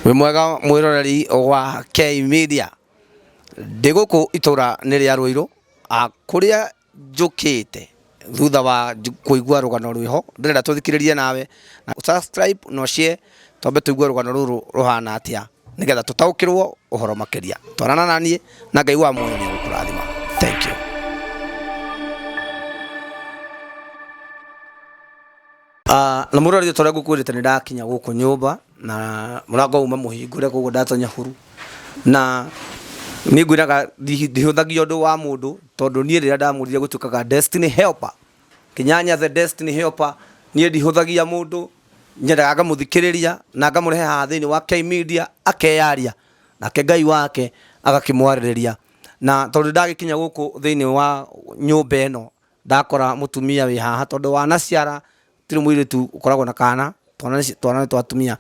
Mwega mwiroreri wa K Media ndiguku itura ni ria Ruiru kuria njukite thutha wa kuigua rugano rwiho ndirenda tuthikiririe nawe na subscribe no share twambe tuigua rugano ruru ruhana atia nigetha tutaukirwo uhoro makiria twarana nanie na Ngai wa muoyo ni gukurathima. Thank you. Na murori tore gukurite ni ndakinya guku nyumba na murango uma muhingure koguo ndatonya huru na ni ngwiraga ndihuthagia undu wa mundu tondu nie rira ndamurire gutukaga destiny helper kinyanya the destiny helper nie ndihuthagia mundu nyendaga ngamuthikiriria na ngamurehe haha thiini wa K Media akeyaria nake Ngai wake agakimwaririria na tondu ndagikinya guku thiini wa nyumba eno ndakora mutumia wi haha tondu wanaciara tiri mwiritu ukoragwo na kana twana twatumia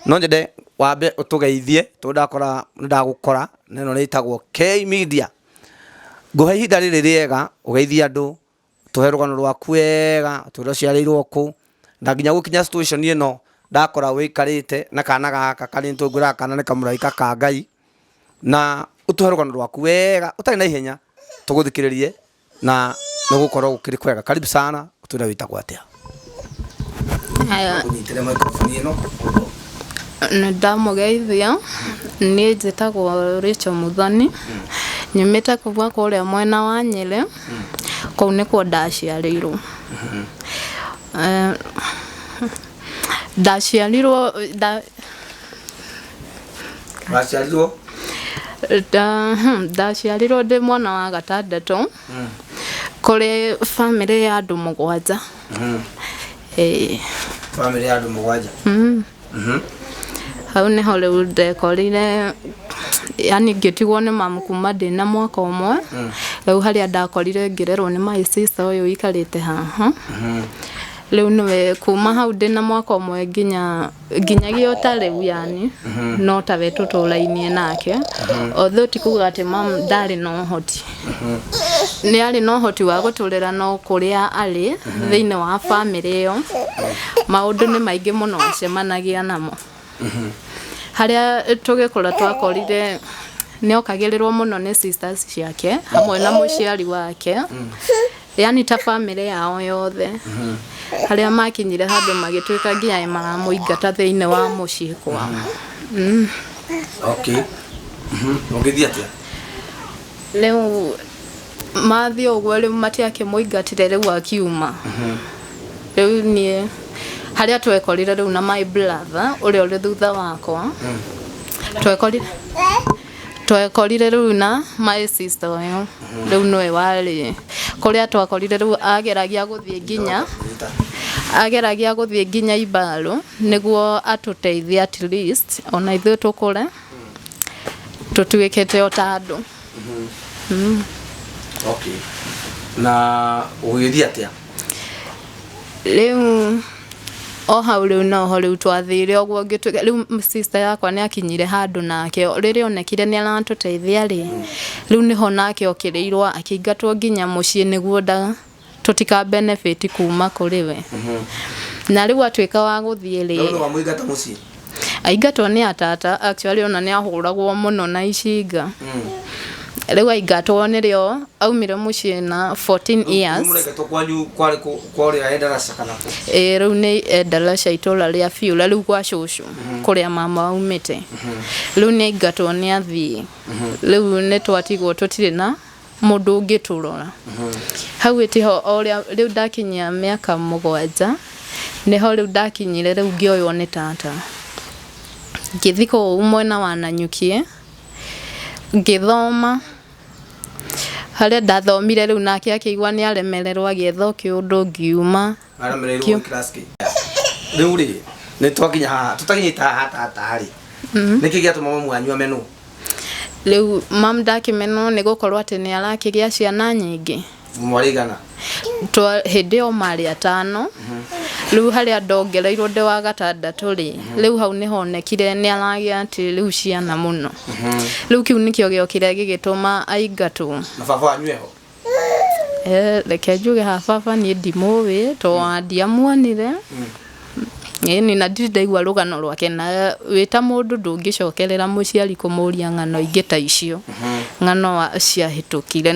no njende wambe utugeithie tondu ndakora ndagukora neno ritagwo K Media nguhe ihinda riri riega ugeithie andu tuhe rugano rwaku wega twira ciarirwo ku na nginya gukinya situation ino ndakora wikarite na kana gaka kari ntungura kana ne kamuraika ka Ngai na utuhe rugano rwaku wega utari na ihenya tuguthikiririe na nugukorwo gukiri kwega. Karibu sana utwira witagwo atia? Aya ndamugeithia ni njitagwo Rachel Muthoni nyumite kuva kuria mwena wa Nyeri kuu nikuo ndaciarirwo ndaciarirwo ndi mwana wa gatandatu kuri family ya andu mugwanja. Family ya andu mugwanja. Hau niho riu ndekorire yani ngitigwo ni mamu kuma ndina mwaka umwe riu haria ndakorire ngirerwo ni my sister uyu ikarite haha riu niwe kuma hau ndina mwaka umwe nginyagia utariu yani no tawe tutulainie nake although tikuga ati mam ndari no hoti ni ari no hoti wa gutulira no kuria ari thiini wa family iyo maundu ni maingi muno acemanagia namo haria tugikora twakorire ni okagirirwo muno ni sisters ciake hamwe na muciari wake yani ta family yao yothe haria makinyire handu magituika nginya maramuingata thiini wa mucii kwao. Okay. Ongethia atia? Riu mathio uguo riu matiakimuingatire riu akiuma riu nie haria twekorire riu na my brother uria uri thutha wakwa twekorire riu na my sister uyu riu noe wari kuria twakorire riu ageragia guthie nginya Ibaru niguo atuteithie at least ona ithuĩ tukure tutuikete otandu. Okay. Na ugithia atia? Riu o hau riu noho riu twathire oguo ngituika riu sister yakwa ni akinyire handu nake riria onekire ni aratuteithia riu niho nake okireirwo akiingatwo nginya mucii niguo tutika benefit kuma kuri we na riu atwika wa guthie riu wa muingata mucii aingatwo ni atata actually ona ni ahuragwo muno na icinga riu aingatwo ni rio aumire mucii na 14 years muregetwo kwanyu kwari Endarasha kana ku riu ni Endarasha itura ria Fiula riu kwa cucu kuria mama aumite riu ni aingatwo ni athii riu ni twatigwo tutire na mundu ungiturora hau itiho oria riu ndakinyia miaka mugwanja niho riu ndakinyire riu ngioywo ni tata ngithiko umwena wa Nanyukie ngithoma haria ndathomire riu nake akigwa ni aremererwo agietha kiundu ngiuma aremererwo class ki riu ri ni twakinya haha tutakinyita haha tatari niki giatuma mamu anyu amenu riu mam ndakimeno ni gukorwo ati ni arakigia ciana nyingi mwarigana hindi o mari atano riu haria ndongereirwo ndi wa gatandatu riu hau ni honekire ni aragia ati riu ciana muno riu kiu nikio giokire gigituma aingatwo na baba wanyu eho reke njuge ha baba ni ndimuwi to ndiamuonire ni na ndaigua rugano rwake na wita mundu ndungicokerera muciari kumuria ng'ano ingi ta icio ng'ano cia hitukire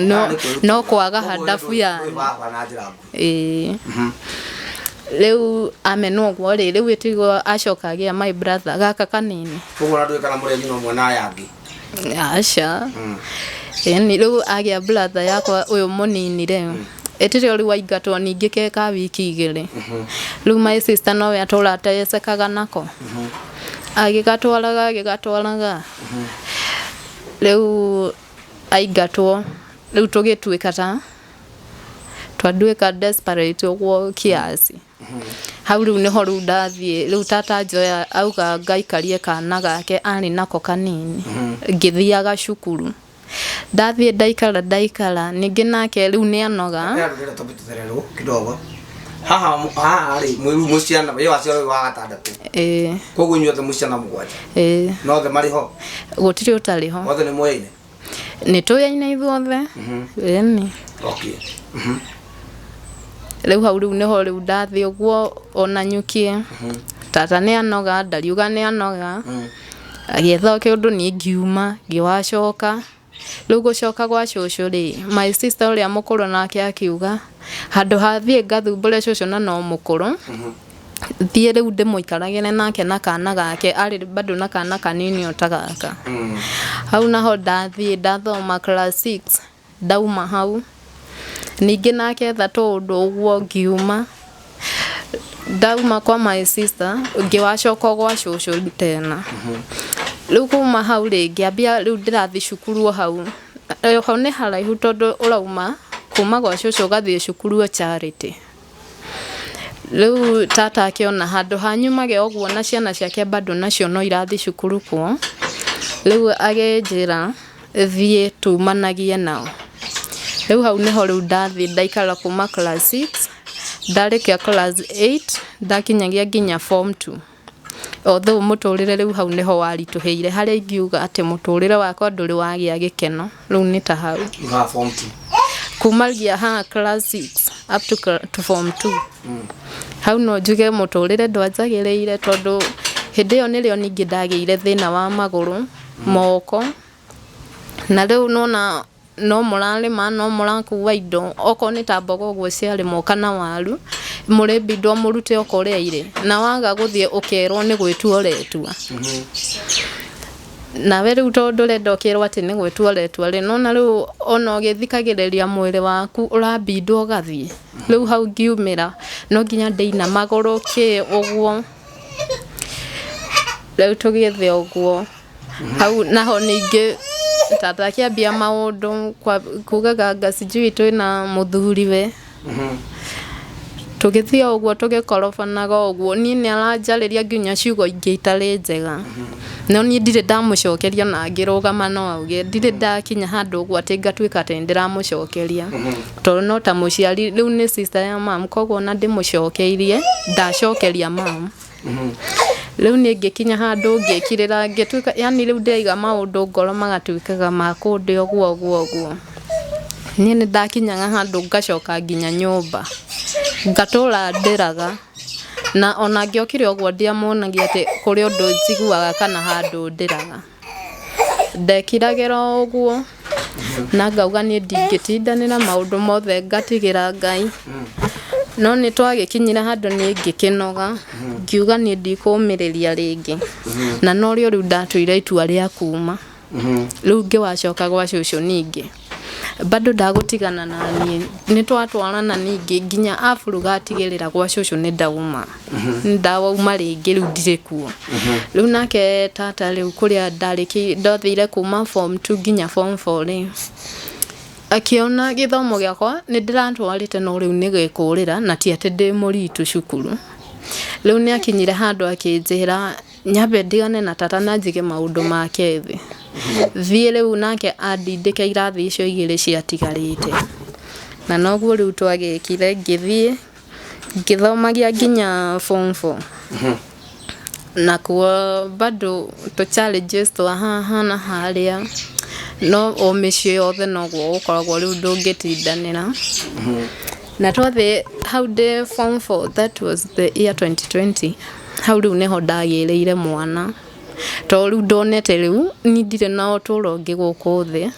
no kwaga hadafu ya riu amenwo gwo riu witigo acokagia my brother gaka kanini kugo na ndwikara murenyi no mwana yangi aca ni riu agia brother yakwa uyu munini etire uri waigatwo ningi keka wiki igiri riu my sister no yatura atesekaga nako agigatwaraga riu aigatwo riu tugituika ta twaduika desperate ogwo kiasi hau riu niho riu ndathie riu tata Joya auga ngaikarie kana gake ani nako kanini ngithiaga cukuru ndathie ndaikara ningi nake riu ni anoga kidogo haha ri muciana we wacio wa gatandatu koguo nyuothe muciana mugwanja no the mariho gutiri utariho othe ni mweine ni tuyaine ithuothe ni okay riu hau riu niho riu ndathie ogwo ona nyukie tata ni anoga ndariuga ni anoga agietha kiundu ni ngiuma ngiwacoka riu gucoka gwa cucu ri my sister uria mukuru nake akiuga handu hathie ngathumbure cucu na no mukuru thie riu ndimuikaragire nake na kana gake ari bado na kana kanini otagaka hau naho ndathie ndathoma class 6 ndauma hau ningi nake thatu undu ogwo ngiuma ndauma kwa my sister ngiwacoka gwa cucu tena riu kuma hau ringi ambia riu ndirathi cukuru hau ni haraihu tondu urauma kuma gwa cucu gathie cukuru wa Charity riu tata akiona handu hanyumage ogwo na ciana ciake bado nacio no irathi cukuru kuo riu agenjira thie tumanagie nao riu hau niho riu ndathi ndaikara kuma class 6 ndarikia class 8 ndakinyagia nginya form 2 although muturire riu hau niho warituheire haria ingiuga ati muturire wakwa nduri wagia gikeno riu ni ta hau form 2 kumagia class 6 up to form 2 hau no njuge muturire ndwanjagireire tondu hindi yo nirio ningi ndagiire thina wa maguru moko na riu nona no murarima no murakuwa indo oko ni tambogo gwo ciari moka na waru muri bidwo murute okore ire na waga guthie ukerwo ni gwitua retua na we riu tondu rendokirwo ati ni gwitua retua ri no na riu ona ugithikagiriria mwiri waku urabindwo gathie riu hau ngiumira no nginya ndeina maguru ki ogwo riu tugithie ogwo hau naho ningi tata kiambia maundu kwa kugaga ngasijui twina muthuriwe tugithia ogwo tugikorofanaga ogwo ni ni aranjariria nginya ciugo ingi itari njega no ni ndire ndamucokeria na ngirugama no auge ndire ndakinya handu ogwo ati ngatuika ati ndiramucokeria tondu no ta muciari riu ni sister ya mam koguo na ndimucokeirie ndacokeria mam riu ni ngikinya handu ngikirira ngituika yani riu ndaiga maundu ngoro magatuikaga makundi ogwo ni ndakinyaga handu ngacoka nginya nyumba ngatura ndiraga na ona ngiokire ogwo ndiamonagia ati kuri undu njiguaga kana handu ndiraga ndekiragira ogwo na ngauga ni ndingitindanira maundu mothe ngatigira Ngai no ni twagikinyira handu ni ngikinoga ngiuga ni ndikumiriria ringi na no rio riu ndatuire itua ria kuma riu ngiwacoka gwa cucu ningi bado ndagutigana na ni twatwarana ningi nginya afuruga atigirira gwa cucu ni ndauma ndawauma ringi riu ndire kuo riu nake tata riu kuria ndariki ndothire kuma form 2 nginya form 4 ri akiona githomo giakwa ni ndirantwarite no riu ni gikurira na ti ati ndi muritu cukuru riu ni akinyire handu akinjira nyabe ndigane na tata na njige maundu make thi thie riu nake andindike irathi icio igiri ciatigarite na noguo riu twagikire ngithie ngithomagia nginya form 4 na kuo bado to challenges to haha na haria no o micio yothe no gwo ukoragwo riu ndungitindanira na twathe how the form 4 that was the year 2020 hau riu niho ndagĩrĩire mwana to riu ndonete riu ni ndire na ũtũro ũngĩ gũkũ thĩ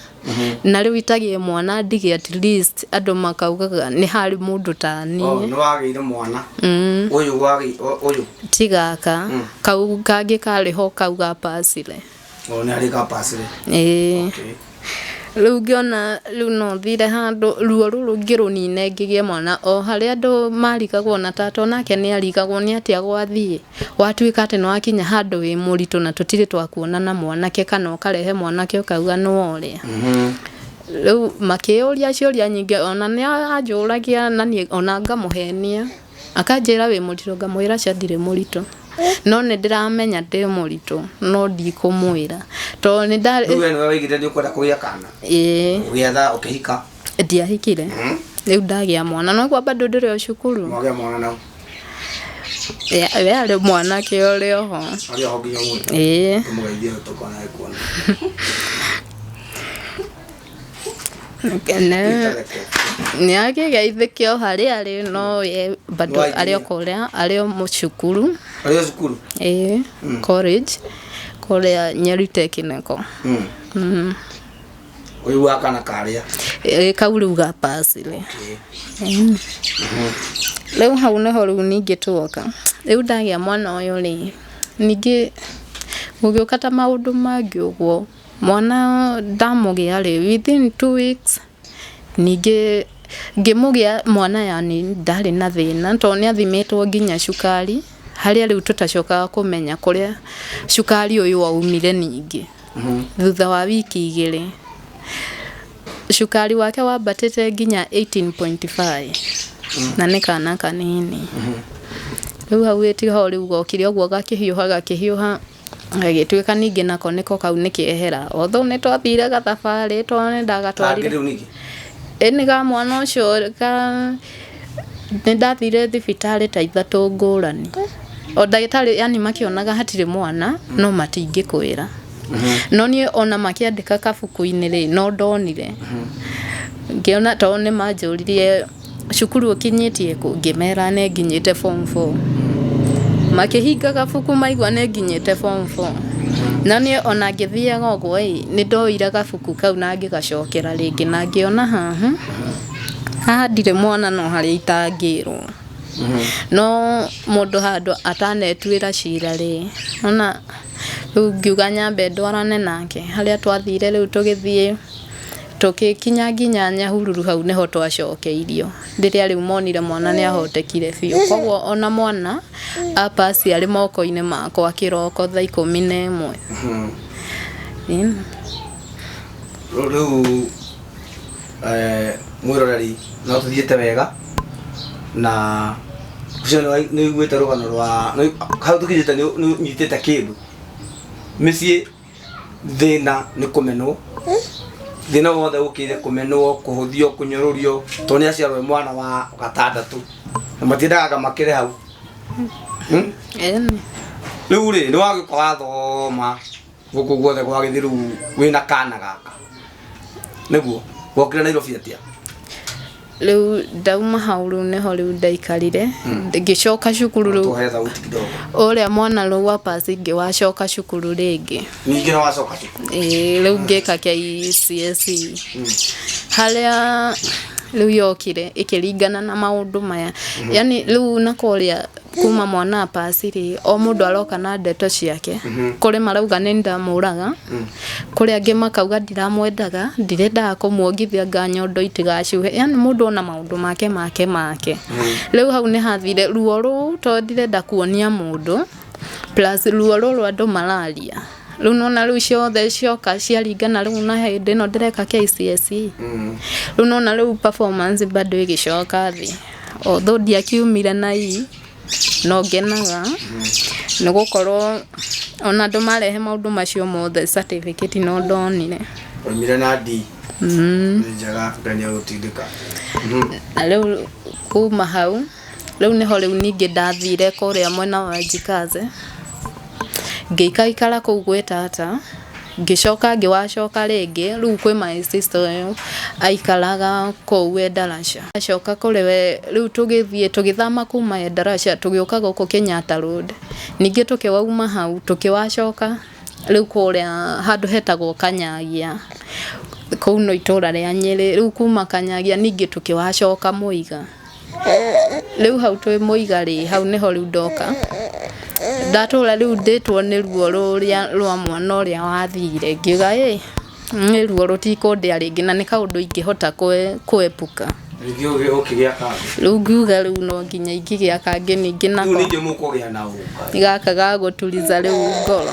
na riu itagie mwana ndige at least andũ makaugaga nĩ harĩ mũndũ ta niĩ nĩ wagĩire mwana ũyũ tigaka kau kangĩ karĩho kau gapacire nĩ harĩ gapacire riu ngĩona riu no thire handũ ruo rũrũ ngĩrũnine ngĩgĩe mwana o harĩa andũ marigagwo na tata onake nĩ arigagwo nĩ atĩa gwathiĩ watuĩka atĩ nĩ wakinya handũ wĩ mũritũ na tũtirĩ twakuonana mwanake kana ũkarehe mwanake ũkauga nĩ worĩa riu makĩũria ciũria nyingĩ ona nĩ anjũragia na niĩ ona ngamũhenia akanjĩra wĩ mũritũ ngamwĩra cia ndirĩ mũritũ no nĩ ndĩramenya ndĩ mũritũ no ndikũmwĩra to nĩ rĩu nĩ waigire nĩ ũkwenda kũgĩa kana ũgĩetha ũkĩhika ndiahikire rĩu ndagĩa mwana no kwamba ndũndĩrĩ o cukuru mwagĩa mwana nau we arĩ mwanake ũrĩ oho nginya mũndũ tũmũgeithie tũkona ekuona nĩ akĩgeithĩkio harĩa arĩ no ye bado arĩ kũrĩa arĩ mũcukuru college kũrĩa Nyeri Technical ũyũ wa kana karĩa kau rĩu gapacire rĩu hau nĩho rĩu ningĩ tuoka rĩu ndagĩa mwana ũyũ rĩ ningĩ gũgĩũka ta maũndũ mangĩ ũguo mwana ndamũgĩa rĩ within 2 weeks ningĩ ngĩmũgĩa mwana yani ndarĩ na thĩna to nĩ athimĩtwo nginya cukari harĩa rĩu tũtacokaga kũmenya kũrĩa cukari ũyũ waumire ningĩ thutha wa wiki 2 cukari wake wambatĩte nginya 18.5 na nĩ kana kanini rĩu hau ĩtiho rĩu gokire ũguo gakĩhiũha agĩtuĩka ningĩ nako nĩko kau nĩkĩehera otho nĩ twathire gathabarĩ to nĩ ndagatwarire nĩ ga mwana ũcio nĩ ndathire thibitarĩ ta 3 ngũrani o ndagĩtarĩ yani makĩonaga hatirĩ mwana no matingĩkwĩra no niĩ ona makĩandĩka kabuku-inĩ rĩ no ndonire ngĩona to nĩ manjũririe cukuru ũkinyĩtie kũ ngĩmera nĩ nginyĩte form 4 makĩhinga gabuku maigua nĩ nginyĩte form 4 na niĩ ona ngĩthiaga ũguo nĩ ndoire gabuku kau na ngĩgacokera rĩngĩ na ngĩona haha ndirĩ mwana no harĩa itangĩrwo no mũndũ handũ atanetuĩra cira rĩ ona rĩu ngiuga nyambe ndwarane nake harĩa twathire rĩu tũgĩthiĩ tũkĩkinya nginya Nyahururu hau nĩho twacokeirio rĩrĩa rĩu monire mwana nĩ ahotekire biũ koguo ona mwana apasi arĩ moko-inĩ makwa kĩroko thaa 11 rĩu mwĩroreri no tũthiĩte wega na ucio nĩ wiguĩte rũgano rwa hau tũkinyĩte nĩ nyitĩte kĩndũ mĩciĩ thĩna nĩ kũmenwo thĩna wothe ũkĩire kũmenwo kũhũthio kũnyũrũrio to nĩ aciarwo mwana wa gatandatũ na matiendaga makĩre hau rĩu rĩ nĩ wagĩũka wathoma gũkũ guothe gwagĩthiĩ rĩu wĩna kana gaka nĩguo wokire Nairobi atĩa rĩu ndauma hau rĩu nĩho rĩu ndaikarire ngĩcoka cukuru rĩu ũrĩa mwana rĩu wa pasi ngĩwacoka cukuru rĩngĩ ningĩ no wacoka cukuru rĩu ngĩka KCSE harĩa rĩu yokire ĩkĩringana na maũndũ maya yani rĩu nakũrĩa kuma mwana pasi rĩ o mũndũ aroka na ndeto ciake kũrĩ marauga nĩ ndamũraga kũrĩa angĩ makauga ndiramwendaga ndirendaga kũmuongithia nganyondo itigacuhe yani mũndũ ona maũndũ make rĩu hau nĩ hathire ruo rũu to ndirenda kuonia mũndũ plus ruo rũrũ andũ mararia rĩu nona rĩu ciothe cioka ciaringana rĩu na hĩndĩ ĩno ndĩreka KCSE rĩu nona rĩu performance bado ĩgĩcoka thĩ although ndiakiumire na no ngenaga nĩ gũkorwo ona andũ marehe maũndũ macio mothe certificate no ndonire oimire na D njega ndania gũtindĩka rĩu kuma hau rĩu nĩho rĩu ningĩ ndathire kũrĩa mwena wa Njikaze ngĩikaikara kũu gwĩ tata ngicoka ngiwacoka rĩngĩ rĩu kwĩ my sister ũyũ aikaraga kũu Endarasha acoka kũrĩ we rĩu tũgĩthama kuma Endarasha tũgĩũka gũkũ Kenyatta Road ningĩ tũkĩwauma hau tũkĩwacoka rĩu kũrĩa handũ hetagwo Kanyagia kũu no itũra rĩa Nyĩrĩ rĩu kuma Kanyagia ningĩ tũkĩwacoka Mũiga rĩu hau twĩ Mũiga rĩ hau nĩho rĩu ndoka ndatũra rĩu ndĩtwo nĩ ruo rũrĩa rwa mwana ũrĩa wathire ngiuga nĩ ruo rũtikũndĩa rĩngĩ na nĩ kaũndũ ingĩhota kwepuka rĩu ngiuga rĩu no nginya ingĩgĩa kangĩ ningĩ nako rĩu ningĩ mũkũgĩa na ũka gaka gagũturiza rĩu ngoro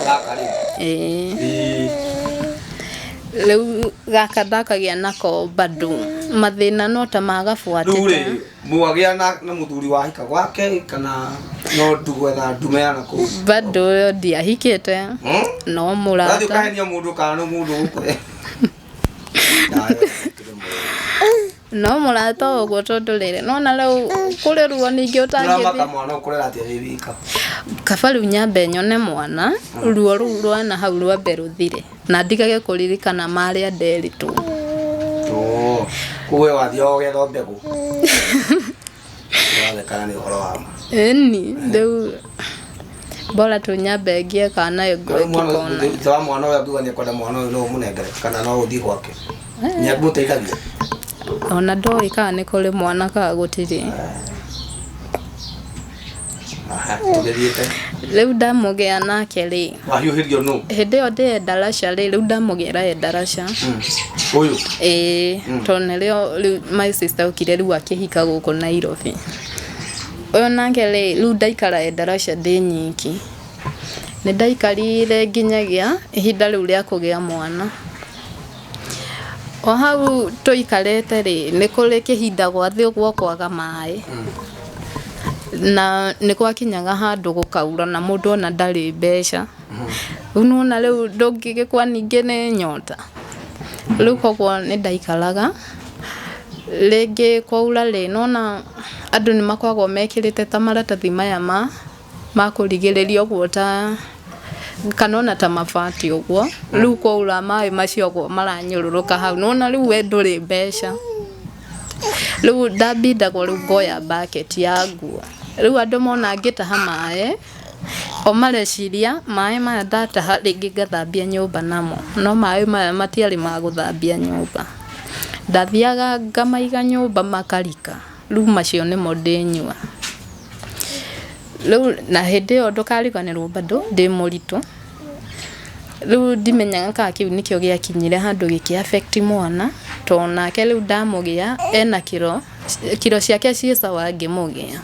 rĩu gaka ndakagĩa nako bado mathĩna no ta magabuatĩte mwagĩa na mũthuri wahika gwake kana no ndugwetha ndume ya nako bado ndiahikĩte no mũrata rathiĩ ũkahenia mũndũ kana no mũndũ ũkwe no mũrata ũguo tondũ rĩrĩ nona rĩu kũrĩ ruo ningĩ ũtangĩthiĩ mwana ũkũrera atĩa wĩ wika kaba rĩu nyambe nyone mwana ruo rũu rwana hau rwambe rũthire na ndigage kũririkana marĩa nderitwo kuwe wathiaga ũgetha mbegũ wathekana nĩ ũhoro wa eni rĩu bora tunyambe ngie kana ĩgũkona mwana ũyũ angiuga nĩekwenda mwana ũyũ no ũmũnengere kana no ũthiĩ gwake nĩagũteithagia ona ndoĩ kana nĩ kũrĩ mwana kana gũtirĩ rĩu ndamũgĩa nake rĩ wahiũhĩrio nũ hĩndĩ ĩyo ndĩ Endarasha rĩ rĩu ndamũgĩra Endarasha ũyũ tondũ nĩrĩo my sister ũkire rĩu akĩhika gũkũ Nairobi ũyũ nake rĩ rĩu ndaikara Endarasha ndĩ nyiki nĩ ndaikarire nginyagia ihinda rĩu rĩa kũgĩa mwana o hau tũikarĩte rĩ nĩ kũrĩ kĩhinda gwathĩ ũguo kwaga maĩ na nĩ gwakinyaga handũ gũkaura na mũndũ ona ndarĩ mbeca rĩu nona rĩu ndũngĩgĩkua ningĩ nĩ nyota rĩu koguo nĩ ndaikaraga rĩngĩ kwaura rĩ nona andũ nĩ makoragwo mekĩrĩte ta maratathi maya ma kũrigĩrĩria ũguo ta kana ona ta mabati ũguo rĩu kwaura maĩ macio ũguo maranyũrũrũka hau nona rĩu we ndũrĩ mbeca rĩu ndambindagwo rĩu ngoya bucket ya nguo rĩu andũ mona ngĩtaha maĩ o mareciria maĩ maya ndataha rĩngĩ ngathambia nyũmba namo no maĩ maya matiarĩ ma gũthambia nyũmba ndathiaga ngamaiga nyũmba makarika rĩu macio nĩmo ndĩnyua rĩu na hĩndĩ ĩyo ndũkariganĩrwo bado ndĩ mũritũ rĩu ndimenyaga kana kĩu nĩkĩo gĩakinyire handũ gĩkĩ affect mwana tondũ nake rĩu ndamũgĩa ena kiro ciake ciĩ sawa ngĩmũgĩa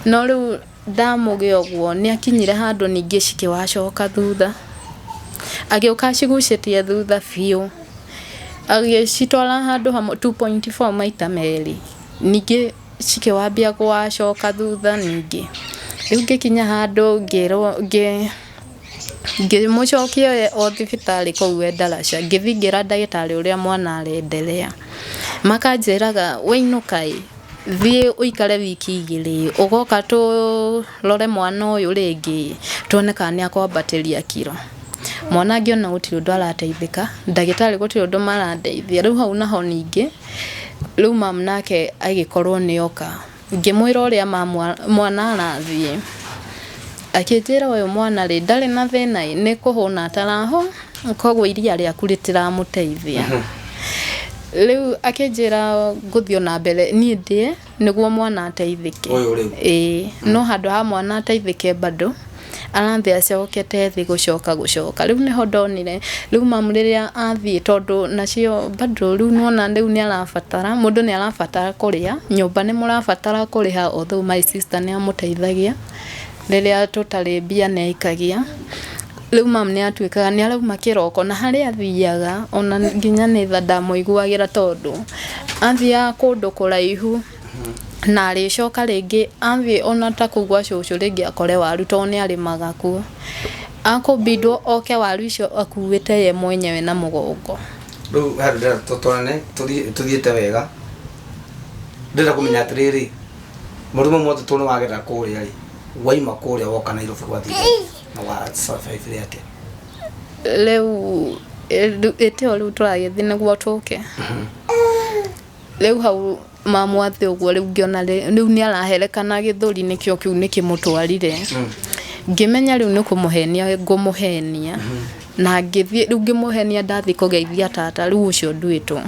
no rĩu ndamũgĩa ũguo nĩ akinyire handũ ningĩ cikĩwacoka thutha agĩũka cigucĩtie thutha biũ agĩcitwara handũ hamwe 2.4 maita merĩ ningĩ cikĩwambia gũwacoka thutha ningĩ rĩu ngĩkinya handũ ngĩmũcokia o thibitarĩ kũu Endarasha ngĩthiĩ ngĩra ndagĩtarĩ ũrĩa mwana arenderea makanjĩraga wĩinũka thiĩ ũikare wiki igĩrĩ ũgoka tũrore mwana ũyũ rĩngĩ tuone kana nĩ akwambatĩria kiro mwana ngĩona gũtirĩ ũndũ arateithĩka ndagĩtarĩ gũtirĩ ũndũ marandeithia rĩu hau naho ningĩ rĩu mamu nake agĩkorwo nĩoka ngĩmwĩra ũrĩa mwana arathiĩ akĩnjĩra ũyũ mwana rĩ ndarĩ na thĩna nĩ kũhũna ataraho koguo iria rĩaku rĩtiramũteithia rĩu akĩnjĩra ngũthiĩ na mbere niĩ ndĩe nĩguo mwana ateithĩke no handũ ha mwana ateithĩke bado arathiĩ acokete thĩ gũcoka rĩu nĩho ndonire rĩu mamu rĩrĩa athiĩ tondũ nacio bado rĩu nona rĩu nĩ arabatara mũndũ nĩ arabatara kũrĩa nyũmba nĩ mũrabatara kũrĩha although my sister nĩ amũteithagia rĩrĩa tũtarĩ mbia nĩaikagia rĩu mamu nĩ atuĩkaga nĩ arauma kĩroko na harĩa athiaga ona nginya nĩ tha ndamũiguagĩra tondũ athiaga kũndũ kũraihu na arĩcoka rĩngĩ athiĩ ona ta kũgwa cũcũ rĩngĩ akore waru tondũ nĩ arĩmaga kuo akũbindwo oke waru icio akuĩte ye mwenyewe na mũgongo rĩu handũ tũtwarane tũthiĩte wega ndĩrenda kũmenya atĩrĩrĩ mũrimũ mothe tũnĩ wagerera kũrĩa rĩ waima kũrĩa woka Nairobi gwathire na wa survive rĩake Leu eteo rĩu tũragĩthiĩ nĩguo tũke rĩu hau mamu atĩ ũguo rĩu ngĩona rĩu nĩaraherekana gĩthũri nĩkĩo kĩu nĩkĩmũtwarire ngĩmenya rĩu nĩkũmũhenia ngũmũhenia na ngĩthiĩ rĩu ngĩmũhenia ndathi kũgeithia tata rĩu ũcio nduĩtwo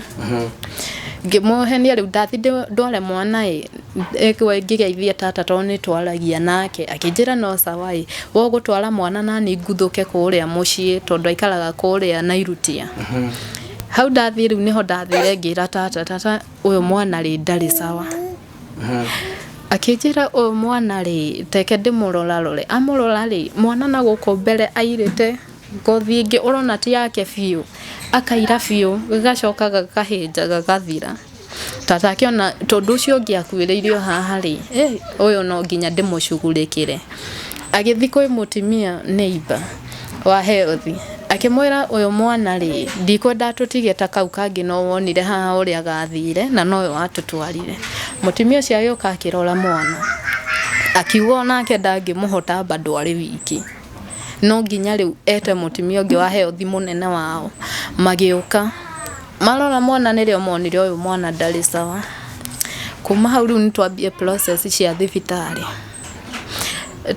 ngĩmũhenia rĩu ndathi ndware mwana ngĩgeithia tata tondũ nĩtwaragia nake akĩnjĩra no sawa wo gũtwara mwana nani nguthũke kũrĩa mũciĩ tondũ aikaraga kũrĩa Nairutia hau ndathi rĩu niho ndathire ngĩra tata ũyũ mwana rĩ ndarĩ sawa akĩnjĩra ũyũ mwana rĩ teke ndĩmũrora amũrora rĩ mwana na gũkũ mbere airĩte ngothi ingĩ ũrona ti yake biũ akaira biũ gagacoka gakahĩnja gagathira tata akĩona tondũ ũcio ũngĩ akuĩrĩirio haha rĩ ũyũ no nginya ndĩmũcugurĩkĩre agĩthiĩ kwĩ mũtumia neighbor wa health akĩmwĩra ũyũ mwana rĩ ndikwenda tũtige ta kau kangĩ no wonire haha ũrĩa gathire na noyo atũtwarire mũtumia ũcio agĩũka akĩrora mwana akiuga nake ndangĩmũhota bado arĩ wiki no nginya rĩu ete mũtumia ũngĩ wa health mũnene wao magĩũka marora mwana nĩrĩo monire ũyũ mwana ndarĩ sawa kuma hau rĩu nĩtwambie process cia thibitarĩ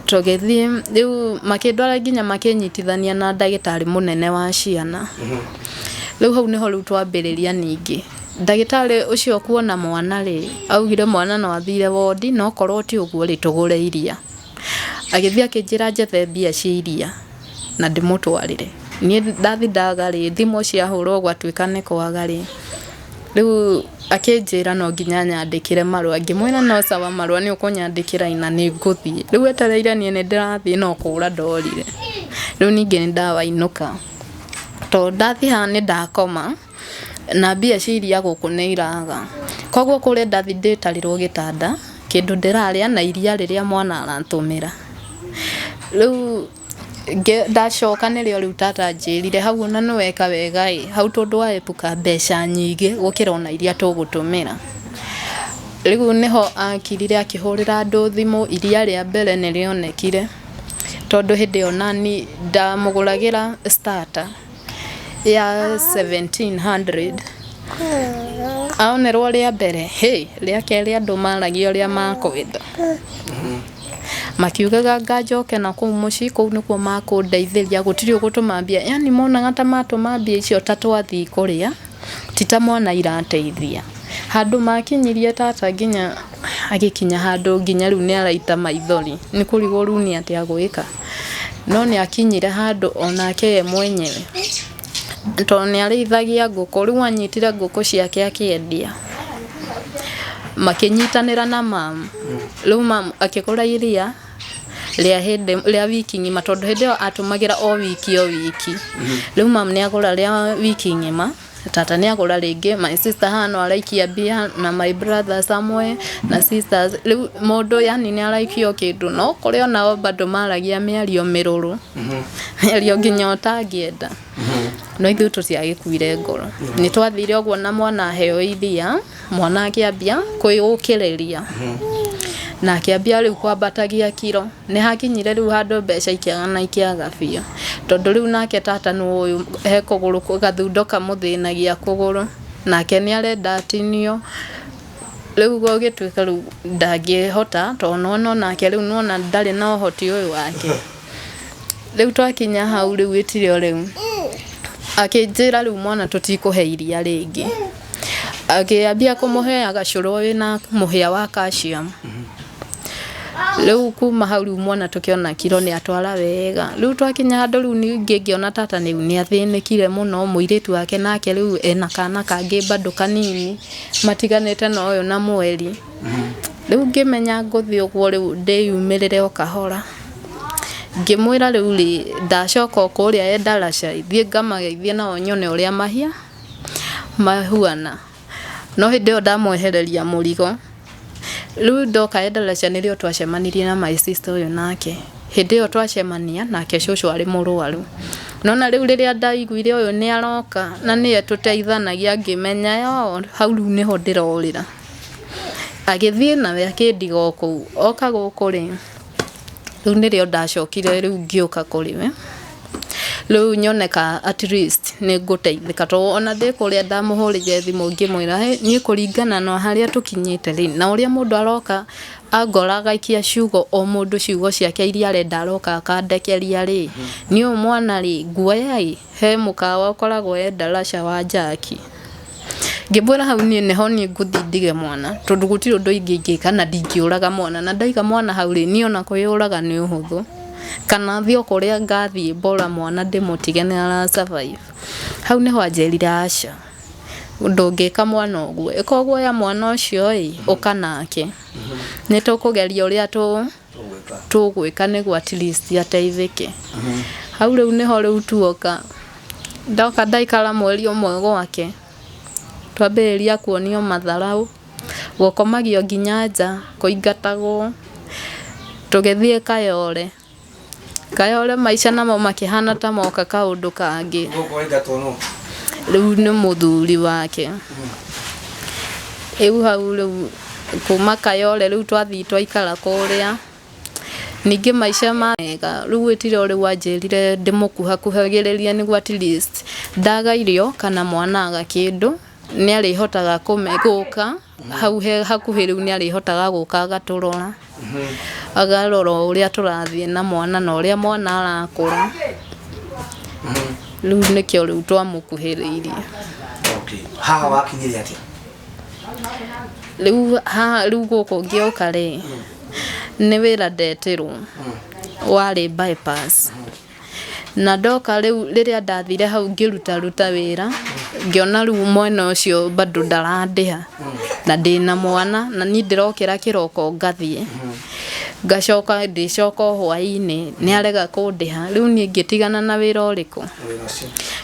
tũgĩthiĩ rĩu makĩndwara nginya makĩnyitithania na ndagĩtarĩ mũnene wa ciana rĩu hau nĩho rĩu twambĩrĩria ningĩ ndagĩtarĩ ũcio kuona mwana rĩ augire mwana no athire wodi no korwo ti ũguo rĩ tũgũre iria agĩthiĩ akĩnjĩra njethe mbia cia iria na ndĩmũtwarĩre niĩ ndathi ndaga rĩ thimũ ciahũrwo gwatuĩka nĩ kwaga rĩ rĩu akĩnjĩra no nginya nyandĩkĩre marũa ngĩmwĩra no sawa marũa nĩ ũkũnyandĩkĩra ina nĩ ngũthiĩ rĩu etereire niĩ nĩ ndĩrathiĩ no kũra ndorire rĩu ningĩ nĩ ndawainũka tondũ ndathi haha nĩ ndakoma na mbia cia iria gũkũ nĩ iraga koguo kũrĩa ndathi ndĩtarĩrwo gĩtanda kĩndũ ndĩrarĩa na iria rĩrĩa mwana arantũmĩra rĩu ndacoka nĩrĩo rĩu tata njĩrire hau ona nĩweka wega hau tondũ waepuka mbeca nyingĩ gũkĩra ona iria tũgũtũmĩra rĩu nĩho akirire akĩhũrĩra andũ thimũ iria rĩa mbere nĩrĩonekire tondũ hĩndĩ ĩyo nani ndamũgũragĩra starter ya 1700 aonerwo rĩa mbere rĩa kerĩ andũ maragia ũrĩa makwenda makiugaga ngajoke na kũu mũciĩ kũu nĩkuo makũndeithĩria gũtirĩ ũgũtũma mbia yani monaga ta matũma mbia icio ta twathiĩ kũrĩa ti ta mwana irateithia handũ makinyirie tata nginya agĩkinya handũ nginya rĩu nĩ araita maithori nĩ kũrigwo rĩu nĩ atĩ agwĩka no nĩ akinyire handũ onake ye mwenyewe tondũ nĩ arĩithagia ngũkũ rĩu anyitire ngũkũ ciake akĩendia makĩnyitanĩra na mamu rĩu mamu akĩgũra iria rĩa wiki ng'ima tondũ hĩndĩ ĩyo atũmagĩra o wiki rĩu mamu nĩ agũra rĩa wiki ng'ima tata nĩ agũra rĩngĩ my sister hano araikia mbia na my brother Samuel na sisters rĩu mũndũ yani nĩ araikio kĩndũ no kũrĩ onao bado maragia mĩario mĩrũrũ mĩario nginya ũtangĩenda no ithuĩ tũtiagĩkuire ngoro nĩ twathire ũguo na mwana aheo iria mwana akĩambia kwĩũkĩrĩria na akĩambia rĩu kwambatagia kiro nĩ hakinyire rĩu handũ mbeca ikĩaga biũ tondũ rĩu nake tata nĩ ũyũ he kũgũrũ gathundo kamũthĩnagia kũgũrũ nake nĩ arenda atinio rĩu gũgĩtuĩka rĩu ndangĩhota tondũ no nake rĩu nona ndarĩ na ũhoti ũyũ wake rĩu twakinya hau rĩu ĩtirĩ rĩu akĩnjĩra rĩu mwana tũtikũhe iria rĩngĩ akĩambia kũmũhe gacũrũ wĩna mũhĩa wa calcium rĩu kuma hau rĩu mwana tũkĩona kiro nĩ atwara wega rĩu twakinya handũ rĩu ningĩ ngĩona tata rĩu nĩ athĩnĩkire mũno mũirĩtu wake nake rĩu ena kana kangĩ bado kanini matiganĩte na ũyũ na mweri rĩu ngĩmenya ngũthiĩ ũguo rĩu ndĩyumĩrĩre o kahora ngĩmwĩra rĩu ndacoka kũrĩa Endarasha thiĩ ngamageithie nao nyone ũrĩa mahia mahuana no hĩndĩ ĩyo ndamwehereria mũrigo rĩu ndoka Endarasha nĩrĩo twacemanirie na my sister ũyũ nake hĩndĩ ĩyo twacemania nake cũcũ arĩ mũrwaru nona rĩu rĩrĩa ndaiguire ũyũ nĩ aroka na nĩye tũteithanagia ngĩmenya hau rĩu nĩho ndĩrorĩra agĩthiĩ nawe akĩndiga kũu oka gũkũ rĩ rĩu nĩrĩo ndacokire rĩu ngĩũka kũrĩ we riu nyoneka at least ni nguteithika to ona ndi kuria ndamuhurire thimu ngimwira ni kuringana na haria tukinyite ri na uria mundu aroka agoraga ikia ciugo o mundu ciugo ciake iria arenda aroka akandekeria ri ni mwana ri nguoyai he mukawa ukoragwo darasha wa Jaki ngibwira hau niho ni nguthi ndige mwana tondu gutiri undu ingi kana ndingiuraga mwana na ndaiga mwana hau ri ni ona kuyuraga ni uhuthu kana thio kuria ngathi bora mwana ndimutige ni ara survive hau niho anjerire aca ndungika mwana ogwo ikogwo ya mwana ucio ukanake ni tukugeria uria tugwika niguo at least ateithike hau riu niho riu tuoka ndoka ndaikara mweri umwe gwake twambiriria kuonio matharau gukomagio nginya nja kuingatagwo tugithie Kayole maisha namo makihana ta moka kaundu kangi riu ni muthuri wake hau riu kuma Kayole riu twathi twaikara kuria ningi maisha mega riu witire uri wanjirire ndimukuhakuhagiriria niguo at least ndaga irio kana mwana aga kindu ni arihotaga kumeguka hau hakuhi riu ni arihotaga guka agaturora agarora uria turathie na mwana na uria mwana arakura riu nikio riu twamukuhiriirie haha wakinyire atia riu guku ngioka ri ni wira ndetirwo wari bypass na ndoka riu riria ndathire hau ngiruta wira ngiona riu mwena ucio bado ndarandiha na ndina mwana na ni ndirokira kiroko ngathie ngacoka ndicoka hwaini ni arega kundiha riu ni ngitigana na wira uriku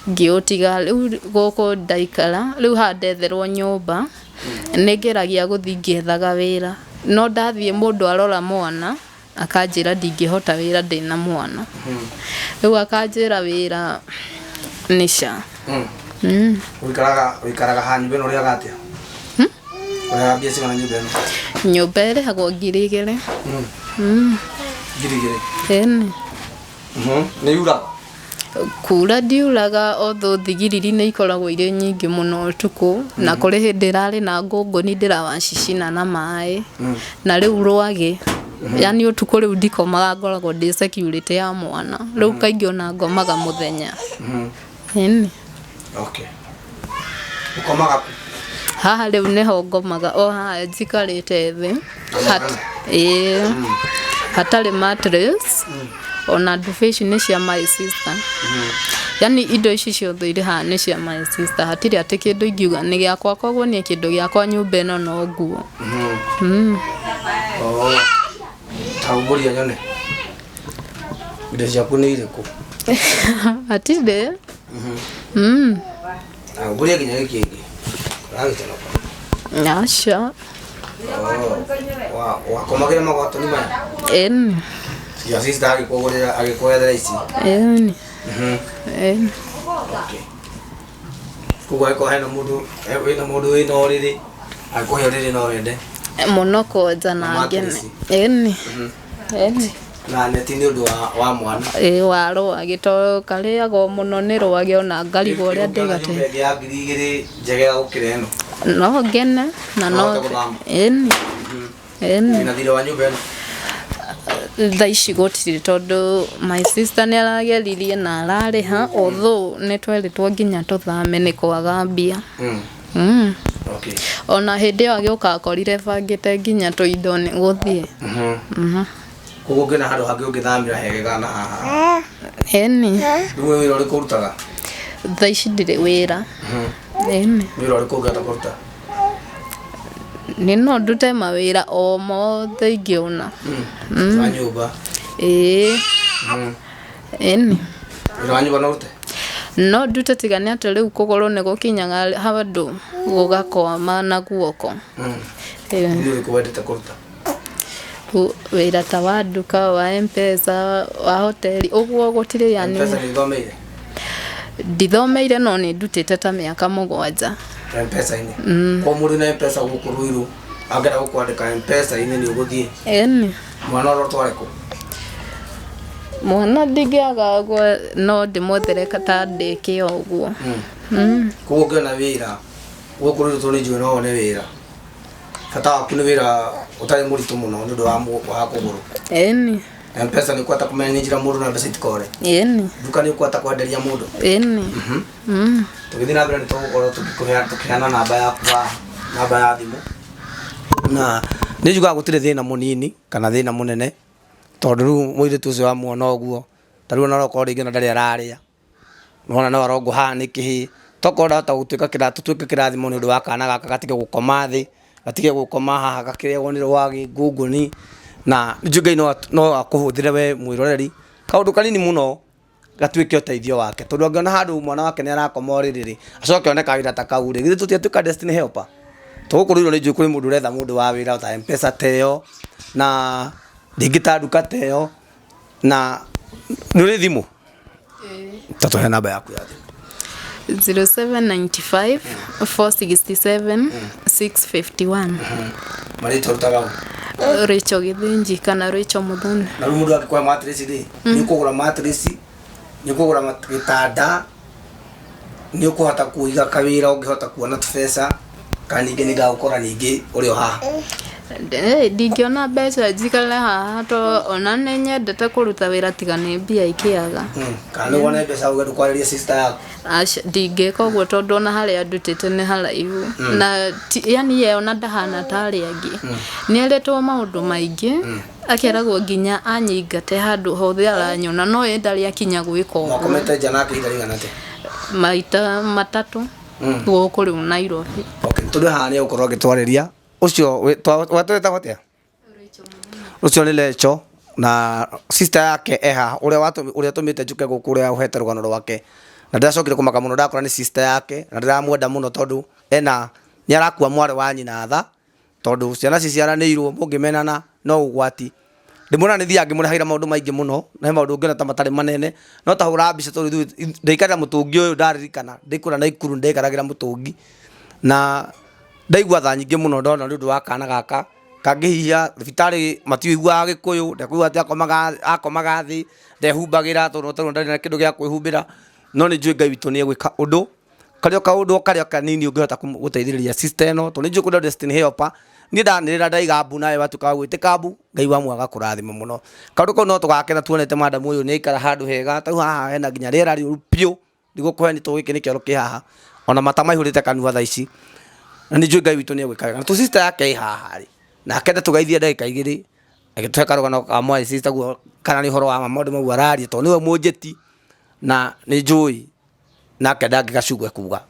ngiutiga riu guku ndaikara riu handetherwo nyumba ningeragia guthi ngiethaga wira no ndathie mundu arora mwana akanjira ndingihota wira ndina mwana riu akanjira wira nisha wikaraga hanyu beno ria gatia ora bia singana nyumba eno nyumba ere hagwo 2,000 ene ni yura kura ndiuraga otho thigiriri ni ikoragwo ire nyingi muno tuku na kuri hindi rari na ngungu ni ndirawacicina na mai na riu rwagi yani utuku riu ndikomaga ngoragwo ndi security ya mwana riu kaingi ona ngomaga muthenya eni okay ukomaga haha riu niho ngomaga o haha njikarite thi hatari mattress ona dufishi ni cia my sister yani indo ici ciothe iri haha ni cia my sister hatiri ati kindu ingiuga ni giakwa kogwo ni kindu giakwa nyumba ino no nguo tauburia nyone indo ciaku ni iriku atinde tauburia kinya giki ragitana Asha wakomagira magwatoni maya ya sister agikuethera ici okay kugo eko hena mundu wina oriri akuhe oriri no wende muno koja na ngene na neti ni undu wa mwana waro agito kariago muno ni rwage ona ngarigo uria ndigate ya ngirigiri njegera gukira eno no ngene na no na thire wa nyumba eno thaici gutiri tondu my sister ni arageririe na arariha although ni tweritwo nginya tuthame ni kwaga mbia okay ona hindi yo agioka akorire bangite nginya tuindo ni guthie kugo ngena handu hangi ungithamira hegega na haha riu wira uri kurutaga thaici ndiri wira wira uri kugata kuruta ni no ndute mawira o mothe ingiona wa nyumba wira wa nyumba no rute no ndute tigani ati riu kugoro ni gukinyaga handu gugakwama na guoko ni uri kuwendete kuruta wira ta wa nduka wa M-Pesa wa hoteli uguo gutire yani M-Pesa ndithomeire ndithomeire no ni ndutite ta miaka 7 M-Pesa ini kwa muri na M-Pesa gukuruiru agera gukwandika M-Pesa ini ni uguthie eni mwana ro twareko mwana ndingiaga gwa no ndimuthereka ta ndike oguo koguo ngĩona wĩra gũkũrĩtwo nĩ njũĩ no one wĩra bata waku nĩ wĩra ũtarĩ mũritũ mũno nĩ ũndũ wa kũgũrũ ĩni M-Pesa nĩ ũkwata kũmenenjĩra mũndũ na mbeca itikore ĩni nduka nĩ ũkwata kwenderia mũndũ ĩni tũgĩthiĩ na mbere nĩ tũgũkorwo tũkĩheana namba yaku namba ya thimũ na nĩ njugaga gũtirĩ thĩna mũnini kana thĩna mũnene tondũ rĩu mũirĩtu ũcio wa muona ũguo ta rĩu ona okorwo rĩngĩ na ndarĩ ararĩa nona no arongwo haha nĩ kĩhĩ tokorwo ndahota gũtuĩka kĩrathimo nĩ ũndũ wa kana gaka gatige gũkoma thĩ gatige gũkoma haha gakĩrĩagwo nĩ rwagĩ ngũngũni na Ngai no akũhũthĩre we mwĩroreri kaũndũ kanini mũno gatuĩke ũteithio wake tondũ angĩona handũ mwana wake nĩ arakoma ũrĩrĩ acoke one kawĩra ta kau rĩ githĩ tũtiatuĩka destiny helper tũgũkũrĩirwo nĩ njũĩ kũrĩ mũndũ ũretha mũndũ wa wĩra ta M-Pesa teo na rĩngĩ ta nduka teo na nĩ ũrĩ thimũ tatũhe namba yaku ya thimũ 0795 467 651 marĩtwa rutaga Rachel Githinji kana Rachel Muthoni na rĩu mũndũ angĩkũhe mattress rĩ nĩ ũkũgũra mattress nĩ ũkũgũra gĩtanda nĩ ũkũhota kũiga kawĩra ũngĩhota kuona tũbeca kana ningĩ nĩ ngagũkora ningĩ ũrĩ o haha ndingĩona mbeca njikare haha to ona nĩ nyendete kũruta wĩra tiga nĩ mbia ikĩaga kana nĩ wone mbeca ũge ndũkwarĩria sister yaku ndingĩka ũguo tondũ ona harĩa ndutĩte nĩ haraihu na yani ye ona ndahana ta arĩa angĩ nĩ erĩtwo maũndũ maingĩ akeragwo nginya anyingate handũ hothe aranyona no ye ndarĩ akinya gwĩka ũguo mwakomete nja nake ihinda rĩigana atĩa maita matatũ gũkũ rĩu Nairobi tondũ haha nĩ ũgũkorwo agĩtwarĩria ũcio watwĩtagwo atĩa ũcio nĩ Rachel na sister yake eha ũrĩa tũmĩte njuke gũkũ ũrĩa ũhete rũgano rwake na ndĩracokire kũmaka mũno ndakora nĩ sister yake na ndĩramwenda mũno tondũ nĩ arakua mwarĩ wa nyina tha tondũ ciana ciciaranĩirwo mũngĩmenana no ũgwati ndĩmwona nĩ thiaga ngĩmũrehagĩra maũndũ maingĩ mũno na he maũndũ ngĩona ta matarĩ manene no ta hũra mbica tondũ ndaikarĩra mũtũngi ũyũ ndaririkana ndĩkũra Naikuru ndaikaragĩra mũtũngi na ndaigua tha nyingĩ mũno ndona nĩ ũndũ wa kana gaka kangĩhihia thibitarĩ matiũiguaga Gĩkũyũ ndekũigua atĩ akomaga thĩ ndehumbagĩra tondũ ndarĩ na kĩndũ gĩa kwĩhumbĩra no nĩ njũĩ Ngai witũ nĩ egwĩka ũndũ karĩa kanini ũngĩhota gũteithĩrĩria sister ĩno tondũ nĩ njũĩ kũrĩ destiny helper niĩ ndanĩrĩra ndaiga mbu nawe watuĩka wa gwĩtĩka mbu Ngai wa mwaga kũrathima mũno kaũndũ kau no tũgakena tuonete madamu ũyũ nĩ aikara handũ hega ta haha hena nginya rĩera rĩũru piũ ndigũkũhe nĩ tũgĩkĩ nĩ kĩoro kĩ haha ona mata maihũrĩte kanua thaa ici na nĩ njũĩ Ngai witũ nĩ egwĩka wega na tũ sister yake ĩ haha rĩ nake ndetũgeithie ndagĩka igĩrĩ agĩtũhe karũgano ka mwarĩ sister guo kana nĩ ũhoro wa maũndũ mau araria tondũ nĩwe mũnjĩti na nĩ njũĩ nake ndangĩgacugwe kuga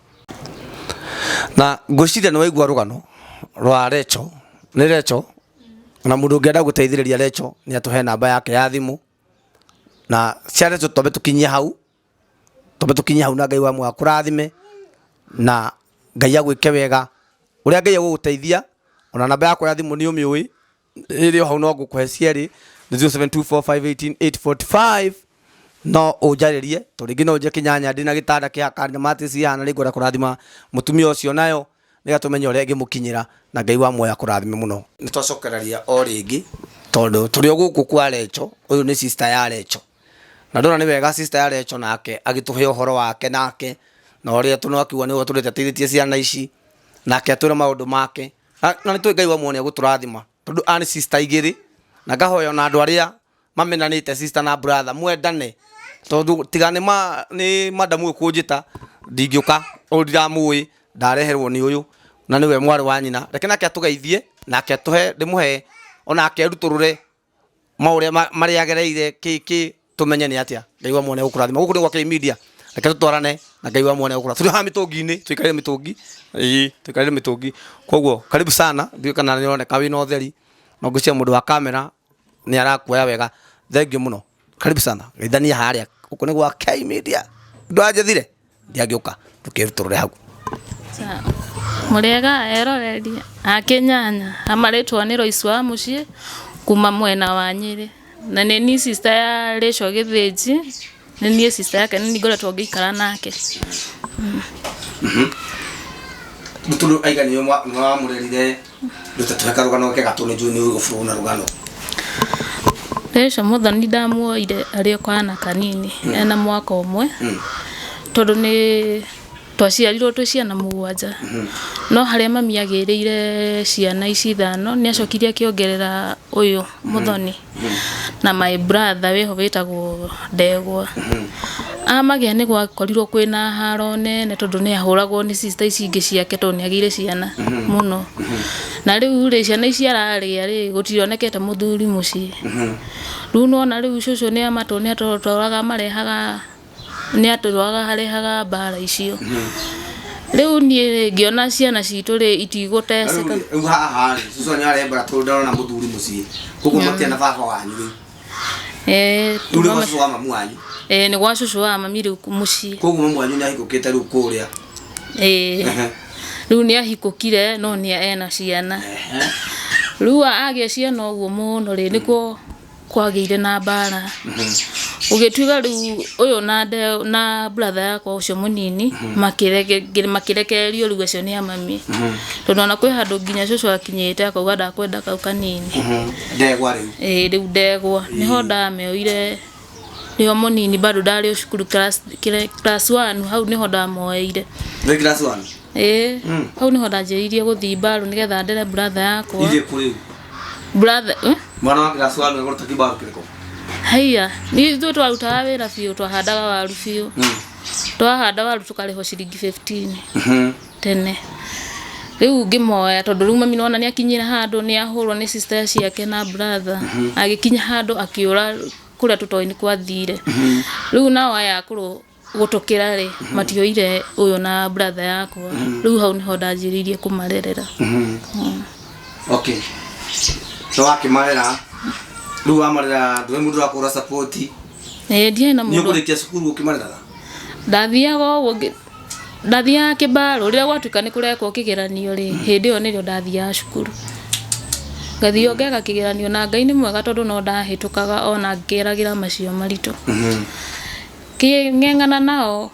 na ngwĩciria nĩ waigua rũgano rwa Rachel nĩ Rachel na mũndũ ũngĩenda gũteithĩrĩria Rachel nĩ atũhe namba yake ya thimũ na cia Rachel twambe tũkinyie hau na Ngai wa mwaga kũrathime na Ngai agwĩke wega ũrĩa Ngai agũgũteithia ona namba yakwa ya thimũ nĩ ũmĩũĩ ĩrĩ o hau no ngũkũhe cierĩ 07245845 no ũnjarĩrie to rĩngĩ no nje Kĩnyanya ndĩ na gĩtanda kĩhaka na mattress hana rĩngĩ kũrathima mũtumia ũcio nayo nĩga tũmenye ũrĩa ĩngĩmũkinyĩra na Ngai wa muoya kũrathime mũno nĩ twacokereria o rĩngĩ tondũ tũrĩ o gũkũ kwa Rachel ũyũ nĩ sister ya Rachel na ndona nĩ wega sister ya Rachel nake agĩtũhe ũhoro wake nake na ũrĩa tũnakiuga nĩwe tũrĩteithĩtie ciana ici nake atwĩre maũndũ make na nĩ tũĩ Ngai wa muoya gũtũrathima tondũ ani sister igĩrĩ na ngahoya na andũ arĩa mamenanĩte sister na brother mwendane tondũ tiga nĩ madamu ũkũnjĩta ndingĩũka ndiramũĩ ndareherwo nĩ ũyũ na nĩwe mwarĩ wa nyina reke nake atũgeithie nake atũhe ndĩmũhe onake arutũrũre maũrĩa marĩa agereire kĩkĩ tũmenye nĩ atĩa Ngai wa muoya gũkũrathima gũkũ nĩ gwa K-Media reke tũtwarane na Ngai wa muoya gũkũrathima tũrĩ ha mĩtũngi-inĩ tũikarĩre mĩtũngi koguo karibu sana ndiũĩ kana nĩ ũroneka wĩna ũtheri no ngwĩciria mũndũ wa kamera nĩ arakuoya wega thengiũ mũno karibu sana geithania harĩa gũkũ nĩ gwa K-Media ndũ anjethire ndiangĩũka tũkĩrutũrũre hau Mũrĩega eroreri a Kĩnyanya amarĩtwo nĩ Royce wa mũciĩ kuma mwena wa Nyĩrĩ na nĩ ni sister ya Rachel Githinji nĩ niĩ sister yake nĩ ngoretwo ngĩikara nake mũtũrũ aigani nĩ wamũrerire ndũte tũhe karũgano ke gatũ nĩ njũĩ nĩ ũgũbũrwo na rũgano Resho muthoni ndamuoire ari kwana kanini ena mwaka umwe tondu ni twaciarirwo twi ciana mugwanja no haria mami agiriire ciana ici ithano ni acokirie akiongerera uyu muthoni na my brother weho witagwo Ndegwa amagia ni gwakorirwo kwina haro nene tondu ni ahuragwo ni sister ici ingi ciake tondu ni agire ciana muno na riu ri ciana ici araria ri gutirionekete muthuri muci riu nona riu cucu ni amatoni atotwaraga marehaga ni atotwaraga harehaga bara icio riu ni ngiona ciana citu ri itiguteceka riu haha cucu ni arembera tondu na muthuri muci kuko matiana baba wanyu riu cucu wa mamu wanyu ni gwa cucu wa mami riu muci koguo mamu wanyu ni ahikukite riu kuria riu ni ahikukire no ni ena ciana riu agia ciana uguo muno ri niko kwagiire na bara ugituiga riu uyu na brother yakwa ucio munini makirekererio riu acio ni amami tondu ona kwi handu nginya cucu akinyite akauga ndakwenda kau kanini Ndegwa riu riu Ndegwa niho ndameoire rio munini bado ndari o cukuru class 1 hau niho ndamoeire class 1 hau niho ndanjiririe guthii mbaru nigetha ndere brother yakwa ire kuri brother mwana wa class 1 ngoro takibaru kiriko haya ni tu twarutaga wira biu twahandaga waru biu twahanda waru tukariho ciringi 15 tene riu ngimoya tondu riu mami nona ni akinyire handu ni ahurwo ni sister ciake na brother agikinya handu akiura kuria tutoini kwathire riu nao aya akuru gutukira ri matioire uyu na brother yakwa riu hau niho ndanjiririe kumarerera okay so akimarera riu amarera ndwe mundu akura support die na mundu ni kurikia cukuru ukimarera ndathiaga uguo ndathiaga kibaro riria gwatuika ni kurekwo kigeranio ri hindi yo nirio ndathiaga cukuru gathio ngega kigeranio na Ngai ni mwega tondu no ndahitukaga ona ngeragira macio marito ngeng'ana nao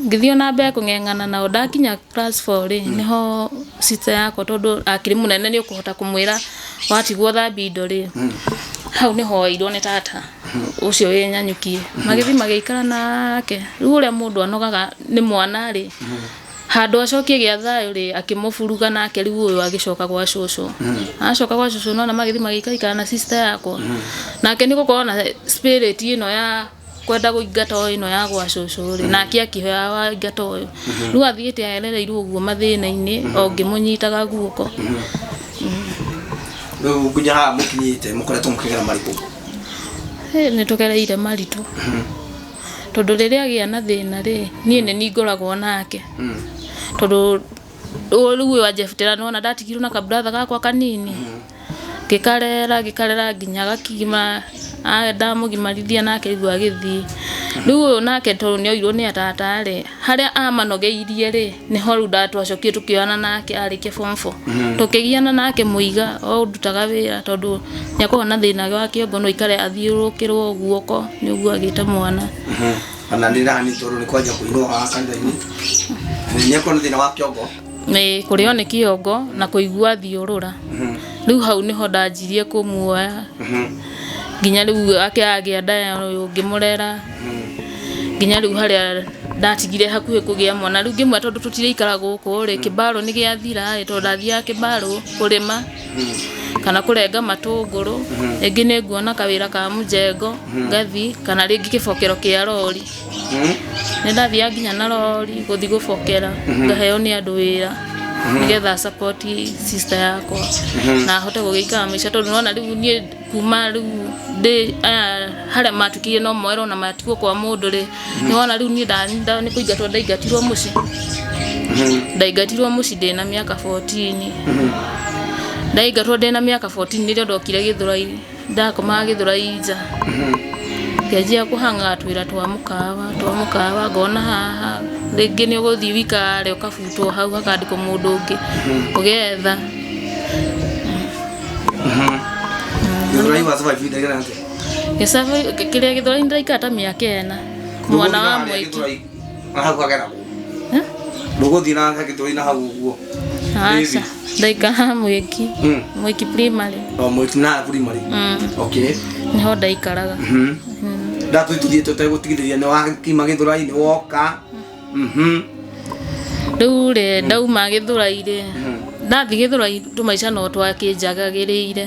ngithio na mbere kung'eng'ana nao ndakinya class 4 ri niho sister yakwa tondu akiri munene ni ukuhota kumwira watigwo thambi indo ri hau niho oirwo ni tata ucio winyanyukie magithi magiikara nake riu uria mundu anogaga ni mwana ri handu acokie gia thayo ri akimuburuga nake riu uyu agicoka gwa cucu acoka gwa cucu nona magithi magiikara na sister yakwa nake ni gukorwo na spirit ino ya kwenda guingata ino ya gwa cucu ri nake akihoya wa ingata uyu riu athiite aerereirwo uguo mathina-ini o ngimunyitaga guoko riu kunya ha mukinyite mukoretwo mukigera mariku ni tugereire maritu tondu riria agia na thina ri nie ni ngoragwo nake tondu riu wa Jeftera nona ndatigirwo na kabrother gakwa kanini gikarera nginya gakima ndamugimarithia nake riu agithii riu nake tondu ni oirwo ni atata ri haria amanogeirie ri niho riu ndatwacokie tukioana nake arikia form 4 tukigiana nake muiga o ndutaga wira tondu ni akorwo na thina wa kiongo no ikare athiurukirwo guoko ni uguo agite mwana ana ndira ni tondu ni kwanja kuinua kanitha-ini ni akorwo na thina wa kiongo ni kurio ni kiongo na kuigua thiurura riu hau niho ndanjirie kumuoya nginya riu agia nda uyu ngimurera nginya riu haria ndatigire hakuhe kugia mwana riu ngimwe tondu tutire ikara guku ri kibaro ni giathira tondu ndathia kibaro kurima kana kurenga matunguru ingi ni nguona kawira ka mujengo ngathi kana ringi kibokero kia rori ni ndathia nginya na rori guthi gubokera ngaheo ni andu wira nigetha support sister yakwa na hote gugikara maisha tondu nona riu nie kuma riu de haria matukirie no moero na matigwo kwa mundu ri niwona riu nie nda ni kuingatwo ndaigatirwo muci ndaigatirwo muci ndina miaka 14 ndaigatwo ndina miaka 14 nirio ndokire Githurai ndakomaga Githurai nja ngianjia kuhanga twira twa mukawa ngona haha ringi ni uguthii wikare ukabutwo hau hakandikwo mundu ungi ugetha Githurai wa survive vida grande Gisabe kiria Githurai ndaikara ta miaka 4 mwana wa mwiki hau kagera nduguthi na Githurai na hau uguo acha ndaikara mwiki primary mwiki na primary okay niho ndaikaraga ndatwituthiĩte ũtegũtigithĩria nĩ wakima Gĩthũrai-inĩ woka rĩu rĩ ndauma Gĩthũrai-rĩ ndathi Gĩthũrai tũmaica no twakĩnjagagĩrĩire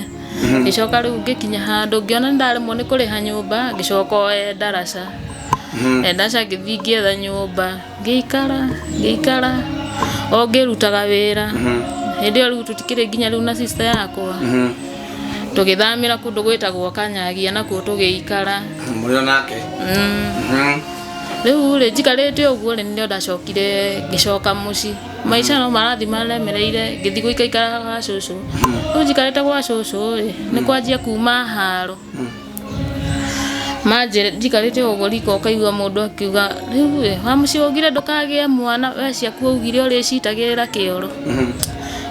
ngĩcoka rĩu ngĩkinya handũ ngĩona nĩndaremwo nĩ kũrĩha nyũmba ngĩcoka oe ndaraca ngĩthiĩ ngĩetha nyũmba ngĩikara o ngĩrutaga wĩra hĩndĩ ĩyo rĩu tũtikĩrĩ nginya rĩu na sister yakwa tũgĩthamĩra kũndũ gwĩtagwo Kanyagia nakuo tũgĩikara mũrĩ onake rĩu rĩ njikarĩte ũguo rĩ nĩrĩo ndacokire ngĩcoka mũciĩ maica no marathi maremereire ngĩthiĩ gũikaikara gwa cũcũ rĩu njikarĩte gwa cũcũ rĩ nĩ kwanjia kuma haro njikarĩte ũguo riko ũkaigua mũndũ akiuga rĩu rĩ wa mũciĩ ũgire ndũkagĩe mwana we ciaku ugire ũrĩcitagĩrĩra kĩoro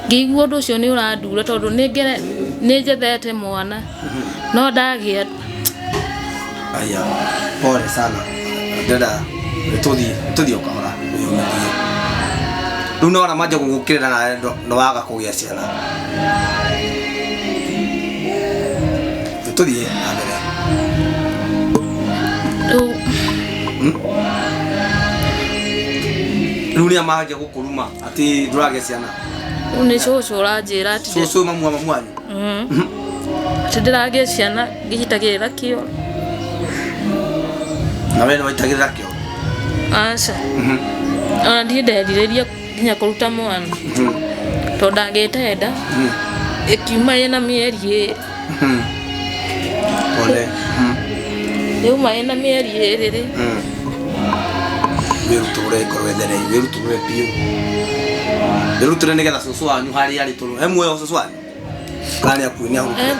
ngĩigua ũndũ ũcio nĩ ũrandura tondũ nĩ njethete mwana no ndagĩa aya pole sana dada tũthiĩ ũkahora rĩu nora manja gũgũkĩrĩra na no waga kũgĩa ciana tũthiĩ na mbere rĩu nĩ amanjia gũkũruma atĩ ndũragĩa ciana rĩu nĩ cũcũ ũranjĩra atĩ cũcũ mamu wanyu atĩ ndĩragĩa ciana ngĩcitagĩrĩra kĩoro na we nĩ waitagĩrĩra kĩoro aca ona ndirĩ nderirĩria nginya kũruta mwana tondũ ndagĩte nda ĩkiuma ĩna mĩeri 2 pole rĩu ĩna mĩeri 2 rĩ wĩrutũre ngoro wethereire wĩrutũre biũ wĩrutũre nĩgetha cũcũ wanyu harĩa arĩ tũrũ muoyo cũcũ wanyu kana akuĩ nĩ ahurũkire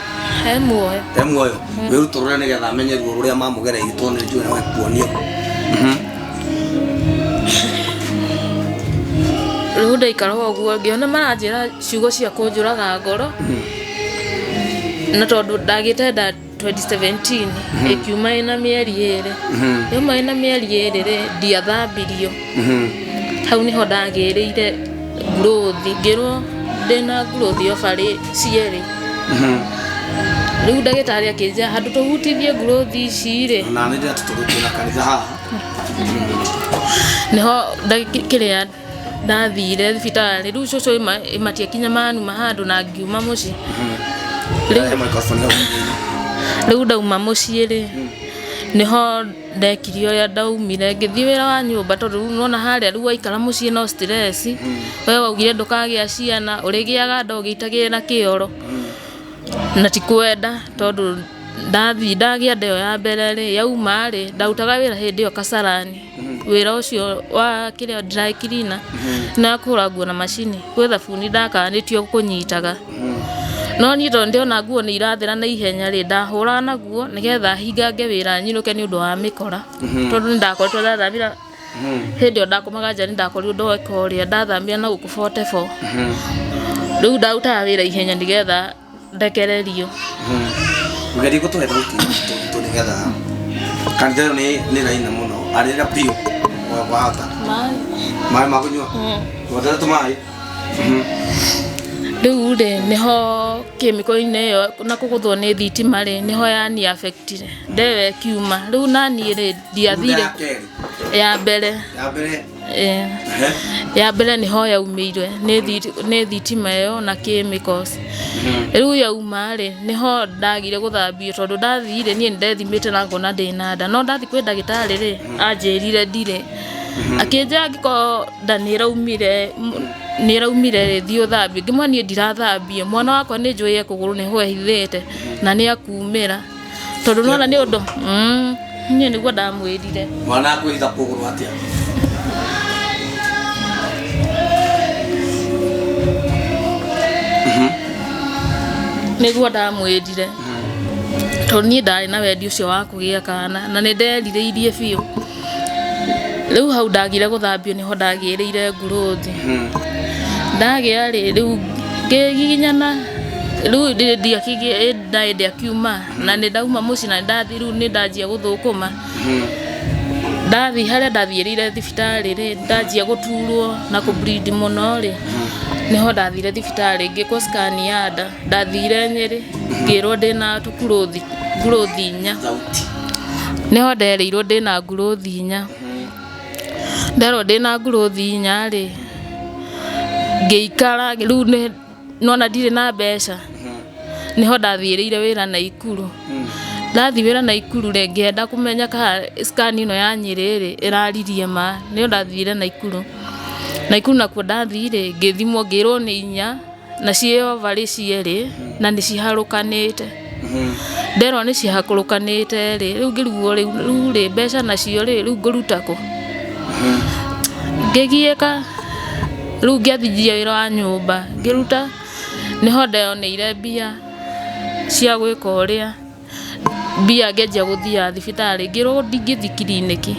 muoyo wĩrutũre nĩgetha amenye ruo rũrĩa mamũgereire tondũ nĩ njũĩ nĩ kuonio rĩu ndaikara ũguo ngĩona maranjĩra ciugo cia kũnjũraga ngoro na tondũ ndagĩte nda 2017 ĩkiuma ĩna mĩeri 2 yuma ĩna mĩeri 2 rĩ ndiathambirio hau nĩho ndagĩrĩire ngurothi ngĩrwo ndĩna ngurothi obarĩ cierĩ rĩu ndagĩtarĩ akĩnjĩra handũ tũhutithie ngurothi ici rĩ na nĩ ndĩra tũtũrũkie na kanitha haha nĩho kĩrĩa ndathire thibitarĩ rĩu cũcũ ĩmatia kinya manuma handũ na ngiuma mũciĩ rĩu ndauma mũciĩ rĩ nĩho ndekire ũrĩa ndaumire ngĩthiĩ wĩra wa nyũmba tondũ rĩu nona harĩa rĩu waikara mũciĩ no stress we waugire ndũkagĩa ciana ũrĩgĩaga nda ũgĩitagĩrĩra kĩoro na ti kwenda tondũ ndagĩa nda ĩyo ya mbere rĩ yauma rĩ ndarutaga wĩra hĩndĩ ĩyo Kasarani wĩra ũcio wa kĩrĩa dry cleaner na kũhũra nguo na macini gwĩ thabuni ndakanĩtio kũnyitaga no niĩ tondũ ndĩona nguo nĩ irathera na ihenya rĩ ndahũraga naguo nĩgetha hingange wĩra nyinũke nĩ ũndũ wa mĩkora tondũ nĩ ndakoretwo ndathambĩra hĩndĩ ĩyo ndakomaga nja nĩ ndakorirwo ndoeka ũrĩa ndathambĩra na gũkũ 44 rĩu ndarutaga wĩra ihenya nĩgetha ndekererio ũgerie gũtũhe thauti nĩgetha kanitha ĩyo nĩ raina mũno arĩra piũ wahota maĩ ma kũnyua watera tũmaĩ rĩu rĩ nĩho kĩmĩko-inĩ ĩyo na kũgũthwo nĩ thitima rĩ nĩho yani affectire ndewe kiuma rĩu naniĩ rĩ ndiathire ya mbere ya mbere nĩho yaumĩire nĩ thitima ĩyo na chemicals rĩu yauma rĩ nĩho ndagire gũthambio tondũ ndathire niĩ ndethimĩte na ngona ndĩna nda no ndathi kwĩ ndagĩtarĩ rĩ anjĩrire ndirĩ akĩnjĩra angĩkorwo nda nĩ ĩraumire rĩ thiĩ ũthambio ngĩmwĩra niĩ ndirathambio mwana wakwa nĩ njũĩ kũgũrũ nĩho ehithĩte na nĩ akumĩra tondũ nona nĩ ũndũ niĩ nĩguo ndamwĩrire mwana akwĩhitha kũgũrũ atĩa nĩguo ndamwĩrire tondũ niĩ ndarĩ na wendi ũcio wa kũgĩa kana na nĩ nderirĩirie biũ rĩu hau ndagire gũthambio nĩho ndagĩrĩire ngurothi ndagĩa rĩ rĩu ngĩgiginyana rĩu ndaĩ akiuma na nĩ ndauma mũciĩ na ndathi rĩu nĩ ndanjia gũthũkũma ndathi harĩa ndathiĩrĩire thibitarĩ rĩ ndanjia gũturwo na kũ bleed mũno rĩ niho ndathire thibitari ngikwo scan ya nda ndathire Nyeri ngirwo ndina tukuruthi nguruthi 4 niho ndereirwo ndina nguruthi 4 nderwo ndina nguruthi 4 ri ngiikara riu nona ndire na mbeca niho ndathire wira Naikuru ndathi wira Naikuru ri ngienda kumenya ka scan ino ya Nyeri ri iraririe ma niho ndathire Naikuru nakuo ndathire ngithimwo ngirwo ni 4 na cio vari cieri na ni ciharukanite nderwo ni cihakurukanite ri riu ngirugwo riu ri mbeca nacio ri riu ngurutako ngigieka riu ngiathithia wira wa nyumba ngiruta niho ndeoneire mbia cia gwika uria mbia ngenjia guthia thibitari ngirwo ndingithi kiriniki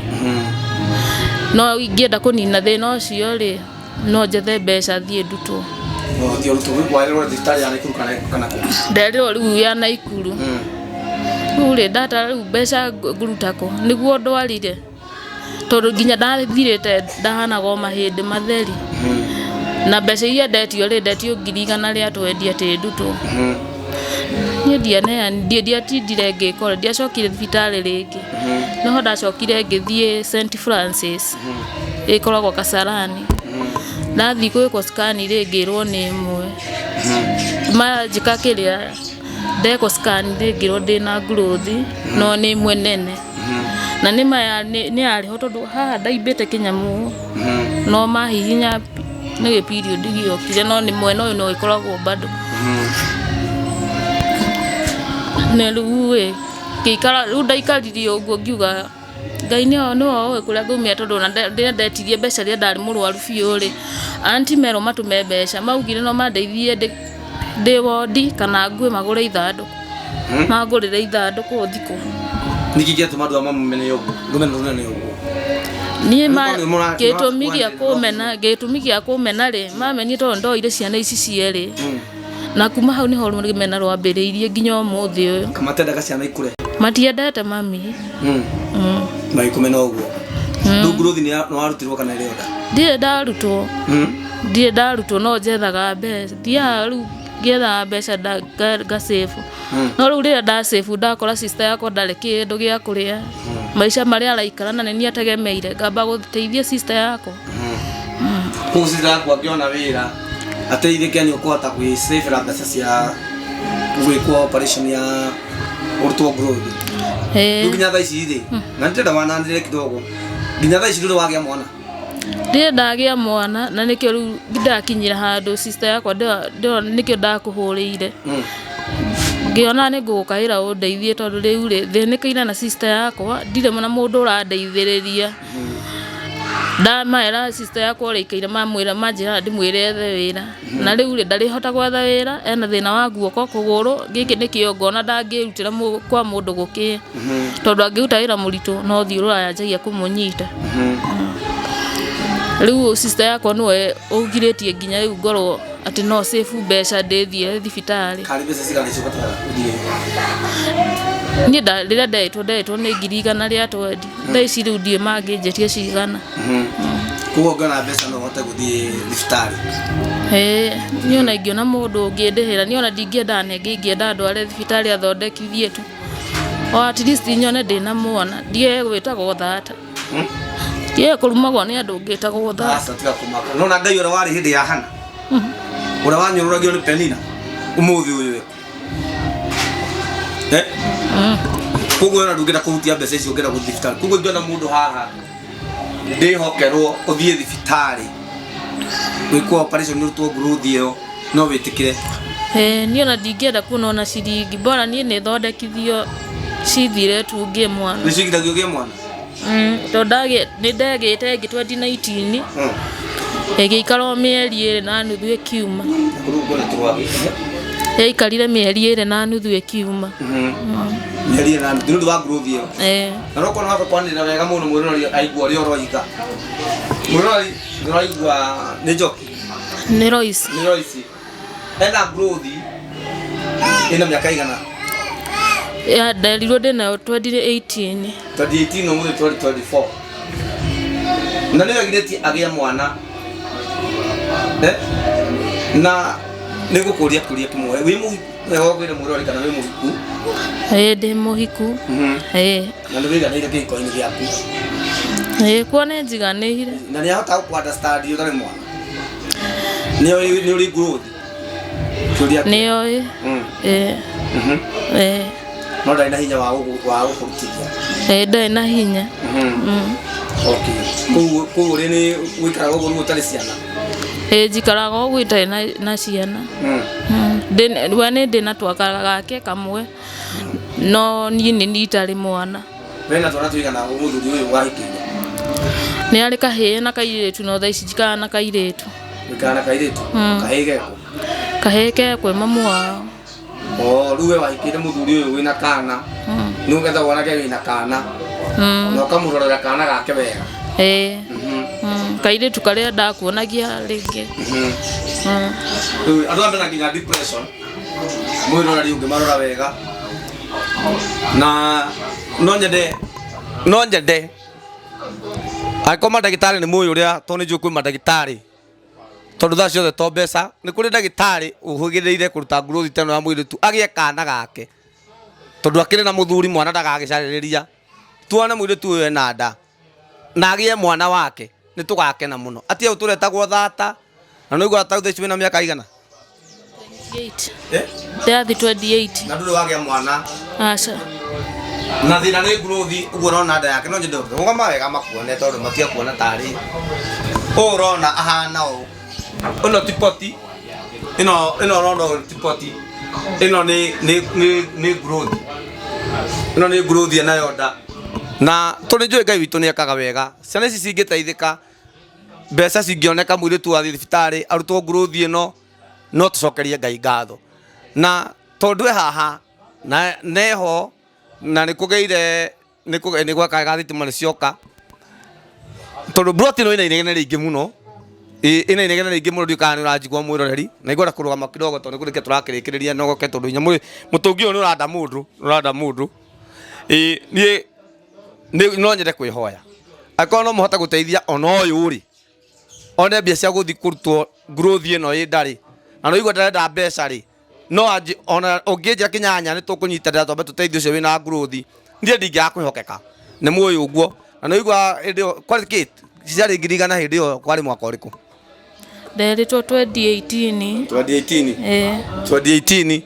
no ingienda kunina thina ucio ri no njethe mbeca thie ndutwo ndio rutu gwarerwo thibitari ya Naikuru kana nderwo riu ya Naikuru uri data riu mbeca ngurutako niguo ndwarire tondu nginya ndathirite ndahanago mahindi matheri na mbeca iria ndetio ri ndetio 100 ria twendia ti ndutwo nie ndiatindire ngikora ndiacokire thibitari ringi noho ndacokire ngithie St Francis ikoragwo Kasarani ndathi gwikwo scan ri ngirwo ni 1 majika kiria ndeko scan ri ngirwo ndina nguruthi no ni 1 nene na ni maya ni ari ho tondu haha ndaimbite kinyamu no mahihinya ni period giokire no ni mwena uyu no ikoragwo bado neluwe kikara ndaikarire uguo ngiuga Ngai no owe kuria ngumia tondu na ndetirie mbeca ria ndari murwaru biu ri anti mero matume mbeca maugire no mandeithie ndi wodi kana ngwe magure ithanduku magurire ithanduku thiko niki gituma andu amamene yogo ngumena runene yogo nie gitumigia kumena ri mameni tondu ndoire ciana ici cieri na kuma hau niho rumena rwambiriirie nginya umuthi uyu kamatenda ciana ikure matiendete mami mai kumena uguo nguruthi ni warutirwo kana rioda ndire ndarutwo no njethaga mbeca thia riu ngetha mbeca ngasefu no riu rĩrĩa ndasefu ndakora sister yakwa ndarĩ kĩndũ gĩa kũrĩa maisha marĩa araikara na nĩ ategemeire ngamba gũteithia sister yakwa kũu sister yakwa ngĩona wĩra ateithĩke nĩ ũkũhota gwĩcĩbĩra mbeca cia gwĩkwo operation ya ũrutwo nguruthi rĩu nginya thaa ici rĩ na ndĩrenda wananĩrĩre kidogo nginya thaa ici ndũrĩ wagĩa mwana ndagĩa mwana na nikio riu ndakinyira handu sister yakwa nikio ndakuhũrĩire ngiona nĩ ngũkaĩra ũndeithie tondu riu ri thĩnĩkĩire na sister yakwa ndirĩ na mũndũ ũrandeithĩrĩria ndamaĩra sister yakwa ũrĩikaire mamwĩra manjĩra ndĩmwĩre ethe wĩra na riu ri ndarĩhota gwetha wĩra ena thĩna wa guoko kũgũrũ gĩkĩ nĩkĩo ngona ndangĩrutĩra kwa mũndũ gũkĩ tondu angĩruta wĩra mũritũ no thiũrũra yanjagia kũmũnyita riu sister yakwa niwe ugirĩtie nginya riu ngorwo ati no safe mbeca ndĩthie thibitari kari mbeca cigana cibatara uthie ni rĩrĩa ndetwo nĩ 100 rĩa twendi thaa ici riu ndiĩ mangĩnjetie cigana koguo ngona mbeca no hote guthie thibitari niona ingĩona mũndũ ũngĩndĩhĩra niona ndingĩenda nenge ingĩenda ndware thibitari athondekithie tu o at least nyone ndĩna mwana ndiye gwĩtagwo thata kũrumagwo nĩ andũ ngĩtagwo thata tiga kũmaka no na Ngai ũrĩa warĩ hĩndĩ ya Hana ũrĩa wanyũrũragio nĩ Penina ũmũthĩ ũyũ koguo na ndũngĩenda kũhutia mbeca icio ũngĩenda gũthiĩ thibitari koguo ingĩona mũndũ haha ndĩhokerwo ũthiĩ thibitari gwĩkwo operation ũrutwo nguruthi ĩyo no wĩtĩkĩre niĩ ona ndingĩenda kuona ona ciringi bora niĩ nĩ thondekithio cithire tu ngĩe mwana nĩcigithagio gĩe mwana tondu nĩ ndegĩte 2019 ĩgĩikara mĩeri 2 na nuthu ĩkiuma ĩikarire mĩeri 2 na nuthu ĩkiuma mĩeri 2 na nuthu nĩ wa nguruthi ĩyo na no kona hapa kwanĩrĩra wega mũno mwĩroreri aigua ũrĩa ũroiga mwĩroreri ndĩraigua nĩ Njoki nĩ Royce ena nguruthi ĩna mĩaka igana nderirwo ndĩnayo 2018 no mũthĩ 2024 na nĩ wegirĩtie agĩa mwana Na nego kuria kimwe wi mu ego kwire murori kana wi muhiku ndi muhiku na ndu wiga nire kiko ini giaku kuone njiganire na ni ahota ku understand yo tari mwana ni uri growth kuria ni oi no ndai na hinya wa gukutithia ndai na hinya okay ku uri ni wikara go gutari ciana njikaraga ũguo itarĩ na ciana wene ndĩna twaka gake kamwe no niĩ nĩ itarĩ mwana wena twana tuigana mũthuri ũyũ wahikinya nĩ arĩ kahĩĩ na kairĩtu no thaa ici njikaraga na kairĩtu kahĩĩ geko kahĩĩ gekwe mamu wao rĩu we wahikĩire mũthuri ũyũ wĩna kana nĩũgetha wanake wĩna kana na ũkamũrorera kana gake wega kairĩtu karĩa ndakuonagia rĩngĩ andũ amena nginya depression mwĩroreri ũngĩmarora wega na no nyende angĩkorwo mandagĩtarĩ nĩ mũĩ ũrĩa tondũ nĩ njũĩ kwĩ mandagĩtarĩ tondũ thaa ciothe to mbeca nĩ kũrĩ ndagĩtarĩ ũhũgĩrĩire kũruta growth teno ya mũirĩtu agĩe kana gake tondũ akĩrĩ na mũthuri mwana ndagagĩcarĩrĩria tuone mũirĩtu ũyũ ena nda na agĩe mwana wake nĩ tũgakena mũno atia ũtũretagwo thata na nĩ ũigua tauthi ici wĩna mĩaka igana 28 ndathi 28 na ndũrĩ wagĩa mwana aca na thĩna nĩ growth ũguo ũrona nda yake no nyende ũgama wega makuone tondũ matia kuona tarĩ ũũ ũrona ahana ũũ ĩno ti poti ĩno ũrona ti poti ĩno nĩ growth ĩno nĩ growth enayo nda na tũrĩ njũĩ Ngai witũ nĩ ekaga wega ciana ici cingĩteithĩka mbeca cingĩoneka mũirĩtu wathiĩ thibitarĩ arutwo growth ĩno no tũcokerie Ngai ngatho na tondũ haha na neho na nĩ kũgeire nĩ gwakaga thitima nĩ cioka tondũ broti ĩno ĩna inegene rĩingĩ mũno ĩna inegene rĩingĩ mũno ndiũkaga nĩ ũranjigua mwĩroreri na igwenda kũrũgama kidogo tondũ nĩ kũrĩkia tũrakĩrĩkĩrĩria nogoke tondũ inya mũtũngi ũyũ nĩ ũranda mũndũ niĩ no nyende kwĩhoya angĩkorwo no mũhota gũteithia ona ũyũ rĩ one mbia cia gũthiĩ kũrutwo growth ĩno ĩ ndarĩ na no igua ndarenda mbeca rĩ no ona ũngĩnjĩra Kĩnyanya nĩ tũkũnyitanĩra twambe tũteithie ũcio wĩna growth niĩ ndingĩaga kwĩhokeka nĩ mũĩ ũguo na no igua hĩndĩ ĩyo kwarĩ kĩ ciarĩ ngiri igana hĩndĩ ĩyo kwarĩ mwaka ũrĩkũ nderĩtwo 2018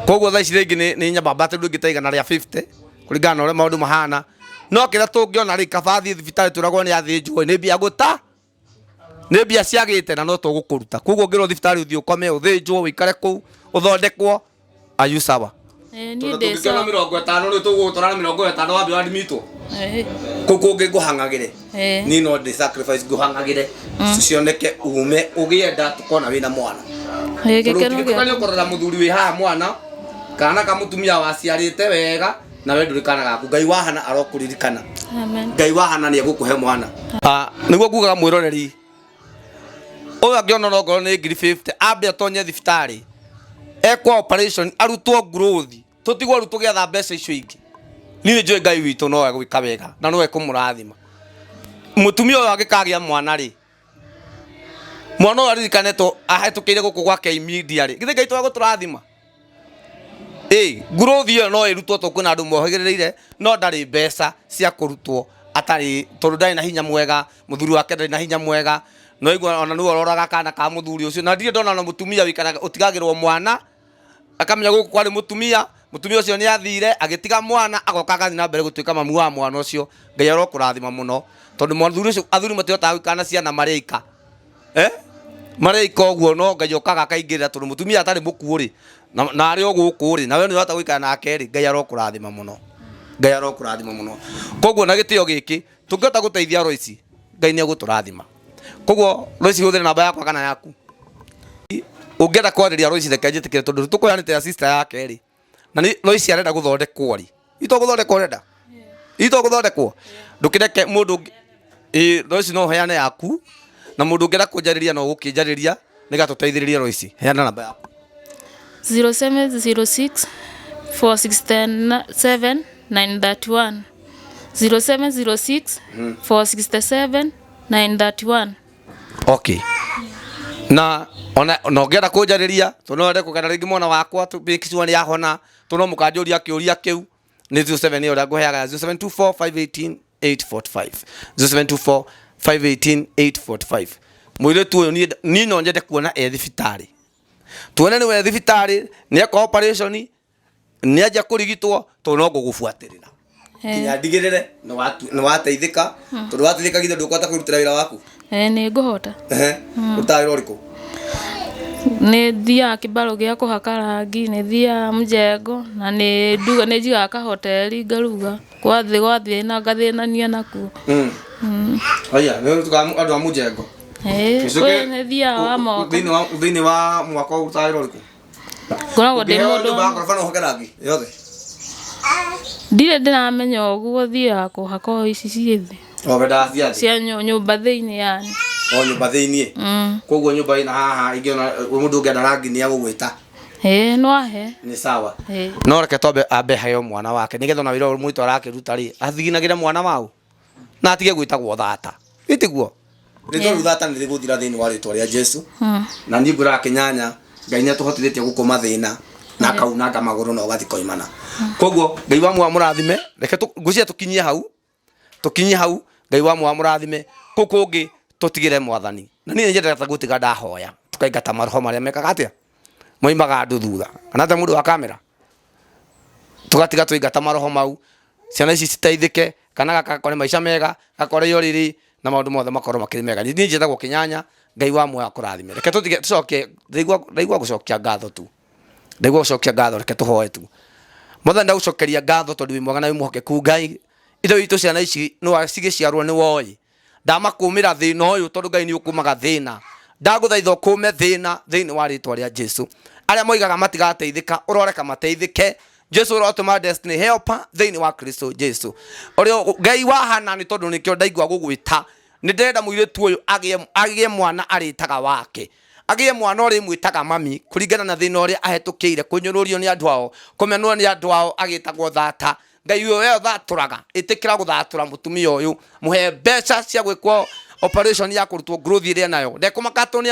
koguo thaa ici rĩngĩ nĩ nyambambate rĩu ĩngĩ ta igana rĩa 50 kũringana na ũrĩa maũndũ mahana no kĩrĩa tũngĩona rĩ kaba thiĩ thibitarĩ twĩragwo nĩ athĩnjwo nĩ mbia gũta nĩ mbia ciagĩte na no tũgũkũruta koguo ngĩrwo thibitarĩ ũthiĩ ũkome ũthĩnjwo ũikare kũu ũthondekwo ayu sawa niĩ ndĩ sawa 50 rĩu tũgũtwara na 50 wambe wadmitwo kũu kũngĩ ngũhang'agĩre niĩ no ndĩ sacrifice ngũhang'agĩre cioneke ume ũgĩenda tũkona wĩna mwana tũgĩkĩrwo ũkorora mũthuri wĩ haha mwana kana ka mũtumia waciarĩte wega na we ndũrĩ kana gaku Ngai wahana arokũririkana Ngai wahana nĩ egũkũhe mwana nĩguo ngugaga mwĩroreri ũyũ angĩona no ngorwo nĩ ngiri 50 ambe atonye thibitarĩ ekwo operation arutwo growth tũtigwo rĩu tũgĩetha mbeca icio ingĩ niĩ njũĩ Ngai witũ no egwĩka wega na no ekũmũrathima mũtumia ũyũ angĩkagĩa mwana rĩ mwana ũyũ aririkanĩtwo ahetũkĩire gũkũ gwake immediately githĩ Ngai twagũtũrathima growth ĩyo no ĩrutwo kwĩna andũ mohĩgĩrĩire no ndarĩ mbeca cia kũrutwo atarĩ tondũ ndarĩ na hinya mwega mũthuri wake ndarĩ na hinya mwega no igua ona nĩ ũroraga kana ka mũthuri ũcio na ndirĩ ndona na mũtumia wĩkaraga ũtigagĩrwo mwana akamenya gũkũ kwarĩ mũtumia ũcio nĩ athire agĩtiga mwana agoka agathi na mbere gũtuĩka mamu wa mwana ũcio Ngai arokũrathima mũno tondũ mũthuri ũcio athuri matihotaga gũikara na ciana marĩika marĩika ũguo no Ngai okaga akaingĩrĩra tondũ mũtumia atarĩ mũkuũ rĩ na arĩ o gũkũ rĩ nawe nĩ ũrahota gũikara nake rĩ Ngai arokũrathima mũno koguo na gĩtĩo gĩkĩ tũngĩhota gũteithia Royce Ngai nĩ egũtũrathima koguo Royce hũthĩre namba yakwa kana yaku ũngĩenda kwarĩria Royce reke njĩtĩkĩre tondũ tũkũyanĩte sister yake rĩ na Royce arenda gũthondekwo rĩ itogũthondekwo renda itogũthondekwo ndũkĩreke mũndũ Royce no heane yaku na mũndũ ũngĩenda kũnjarĩria no gũkĩnjarĩria nĩgetha tũteithĩrĩrie Royce heana namba yaku 0706 467 931 0706 467 931 okay na ona ngenda kunjariria to no ndeko kana ringi mwana wakwa tu bikiswa ni yahona to no mukanjuria kiuria kiu ni 07 ora nguheaga 0724518845 0724518845 mwire tu uyu ni no njete kuona thibitari tuone ni we thibitari ni eka operation ni aja kurigitwo to no ngugubuatirira kinya ndigirire no wateithika to wateithika githe ndukwata kurutira wira waku ni nguhota utawira uriku ni thia kibaro gia kuhaka rangi ni thia mjengo na ni nduga ni jiga ka hoteli ngaruga gwathi na ngathinania nakuo aya ni tukamu andu amujengo ni thia wa moko thini wa mwaka utawira uriku ngoragwo ndi mundu bakora uhaka rangi yothe ndire ndiramenya uguo thia kuhaka ici cithi wenda thia cia nyumba thiini yani nyumba thiini koguo nyumba ina haha ingiona mundu ngenda rangi ni agugwita no ahe ni sawa no reke tobe ambe hayo mwana wake nigetha na wira mwito arakiruta ri athiginagira mwana wao na atige gwitagwo thata itiguo rito thata ni guthira thiini wa rito ria Jesu na ni ngura kinyanya Ngai ni atuhotithĩtie gukoma thina na kaunanga maguru no gathi koimana koguo Ngai wa mwa murathime reke ngucia tukinyie hau Ngai wa mwa murathime kukungi tutigire mwathani na ni njendete gutiga ndahoya tukaingata maroho maria mekaga atia moimaga andu thutha kana ta mundu wa kamera tugatiga tuingata maroho mau ciana ici citeithike kana gakakore maisha mega gakore yoriri na maundu mothe makorwo makiri mega ni njendagwo kinyanya Ngai wa mwa akurathime reke tutige tucoke ndaigua gucokia ngatho tu ndaigua gucokia ngatho reke tuhoe tu mothe ndagucokeria ngatho tondu wi mwega na wi muhokeku Ngai indo itu ciana ici no acigiciarwo ni woi ndamakumira thina uyu tondu Ngai ni ukumaga thina ndaguthaitha ukume thina thiini wa ritwa ria Jesu aria moigaga matigateithika uroreka mateithike Jesu urotuma destiny helper thiini wa Kristo Jesu urio Ngai wa hana ni tondu nikio ndaigua gugwita ni ndenda muiretu uyu agie mwana aritaga wake agie mwana uri mwitaga mami kuringana na thina uria ahetukire kunyururio ni andu ao kumenwo ni andu ao agitagwo thata Ngai uyo thaturaga itikira guthatura mutumia uyu muhe mbeca cia gwikwo operation ya kurutwo growth iria nayo ndekumakatwo ni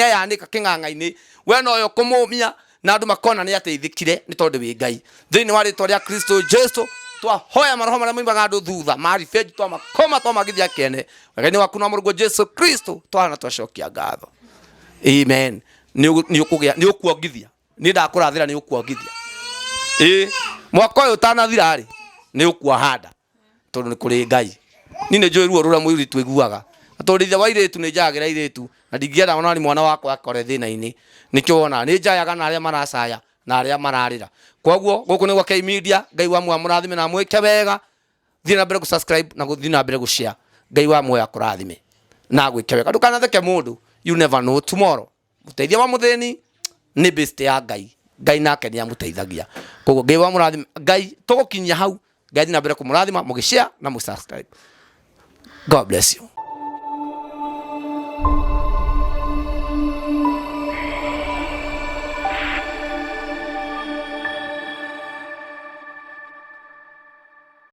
ayanika king'ang'a-ini we noyo kumumia na andu makona ni ateithikire ni tondu wi Ngai thiini wa ritwa ria Kristo Jesu twahoya maroho maria moimaga andu thutha mari feji twa makoma twa magithia kene wega-ini waku na Mũrungu Jesu Kristo twana twacokia ngatho amen ni ukuongithia ni ndakurathira ni ukuongithia mwaka uyu utanathira ri ni ukuahanda tondu ni kuri Ngai ni ne njui ruo ruria mwiri twiguaga atorithia wa iritu ni njagira iritu na ndingienda ona ni mwana wakwa akore thina-ini nikio wona ni njayaga na aria maracaya na aria mararira koguo guku ni gwa K Media Ngai wa mwa murathime na mwike wega thina na mbere ku subscribe na guthina na mbere ku share Ngai wa mwa akurathime na gwike wega ndukanatheke mundu you never know tomorrow muteithia wa muthini ni best ya Ngai nake ni amuteithagia koguo Ngai wa murathime Ngai tugukinyia hau Ngai na mbere ku murathima mugishare na mu subscribe God bless you.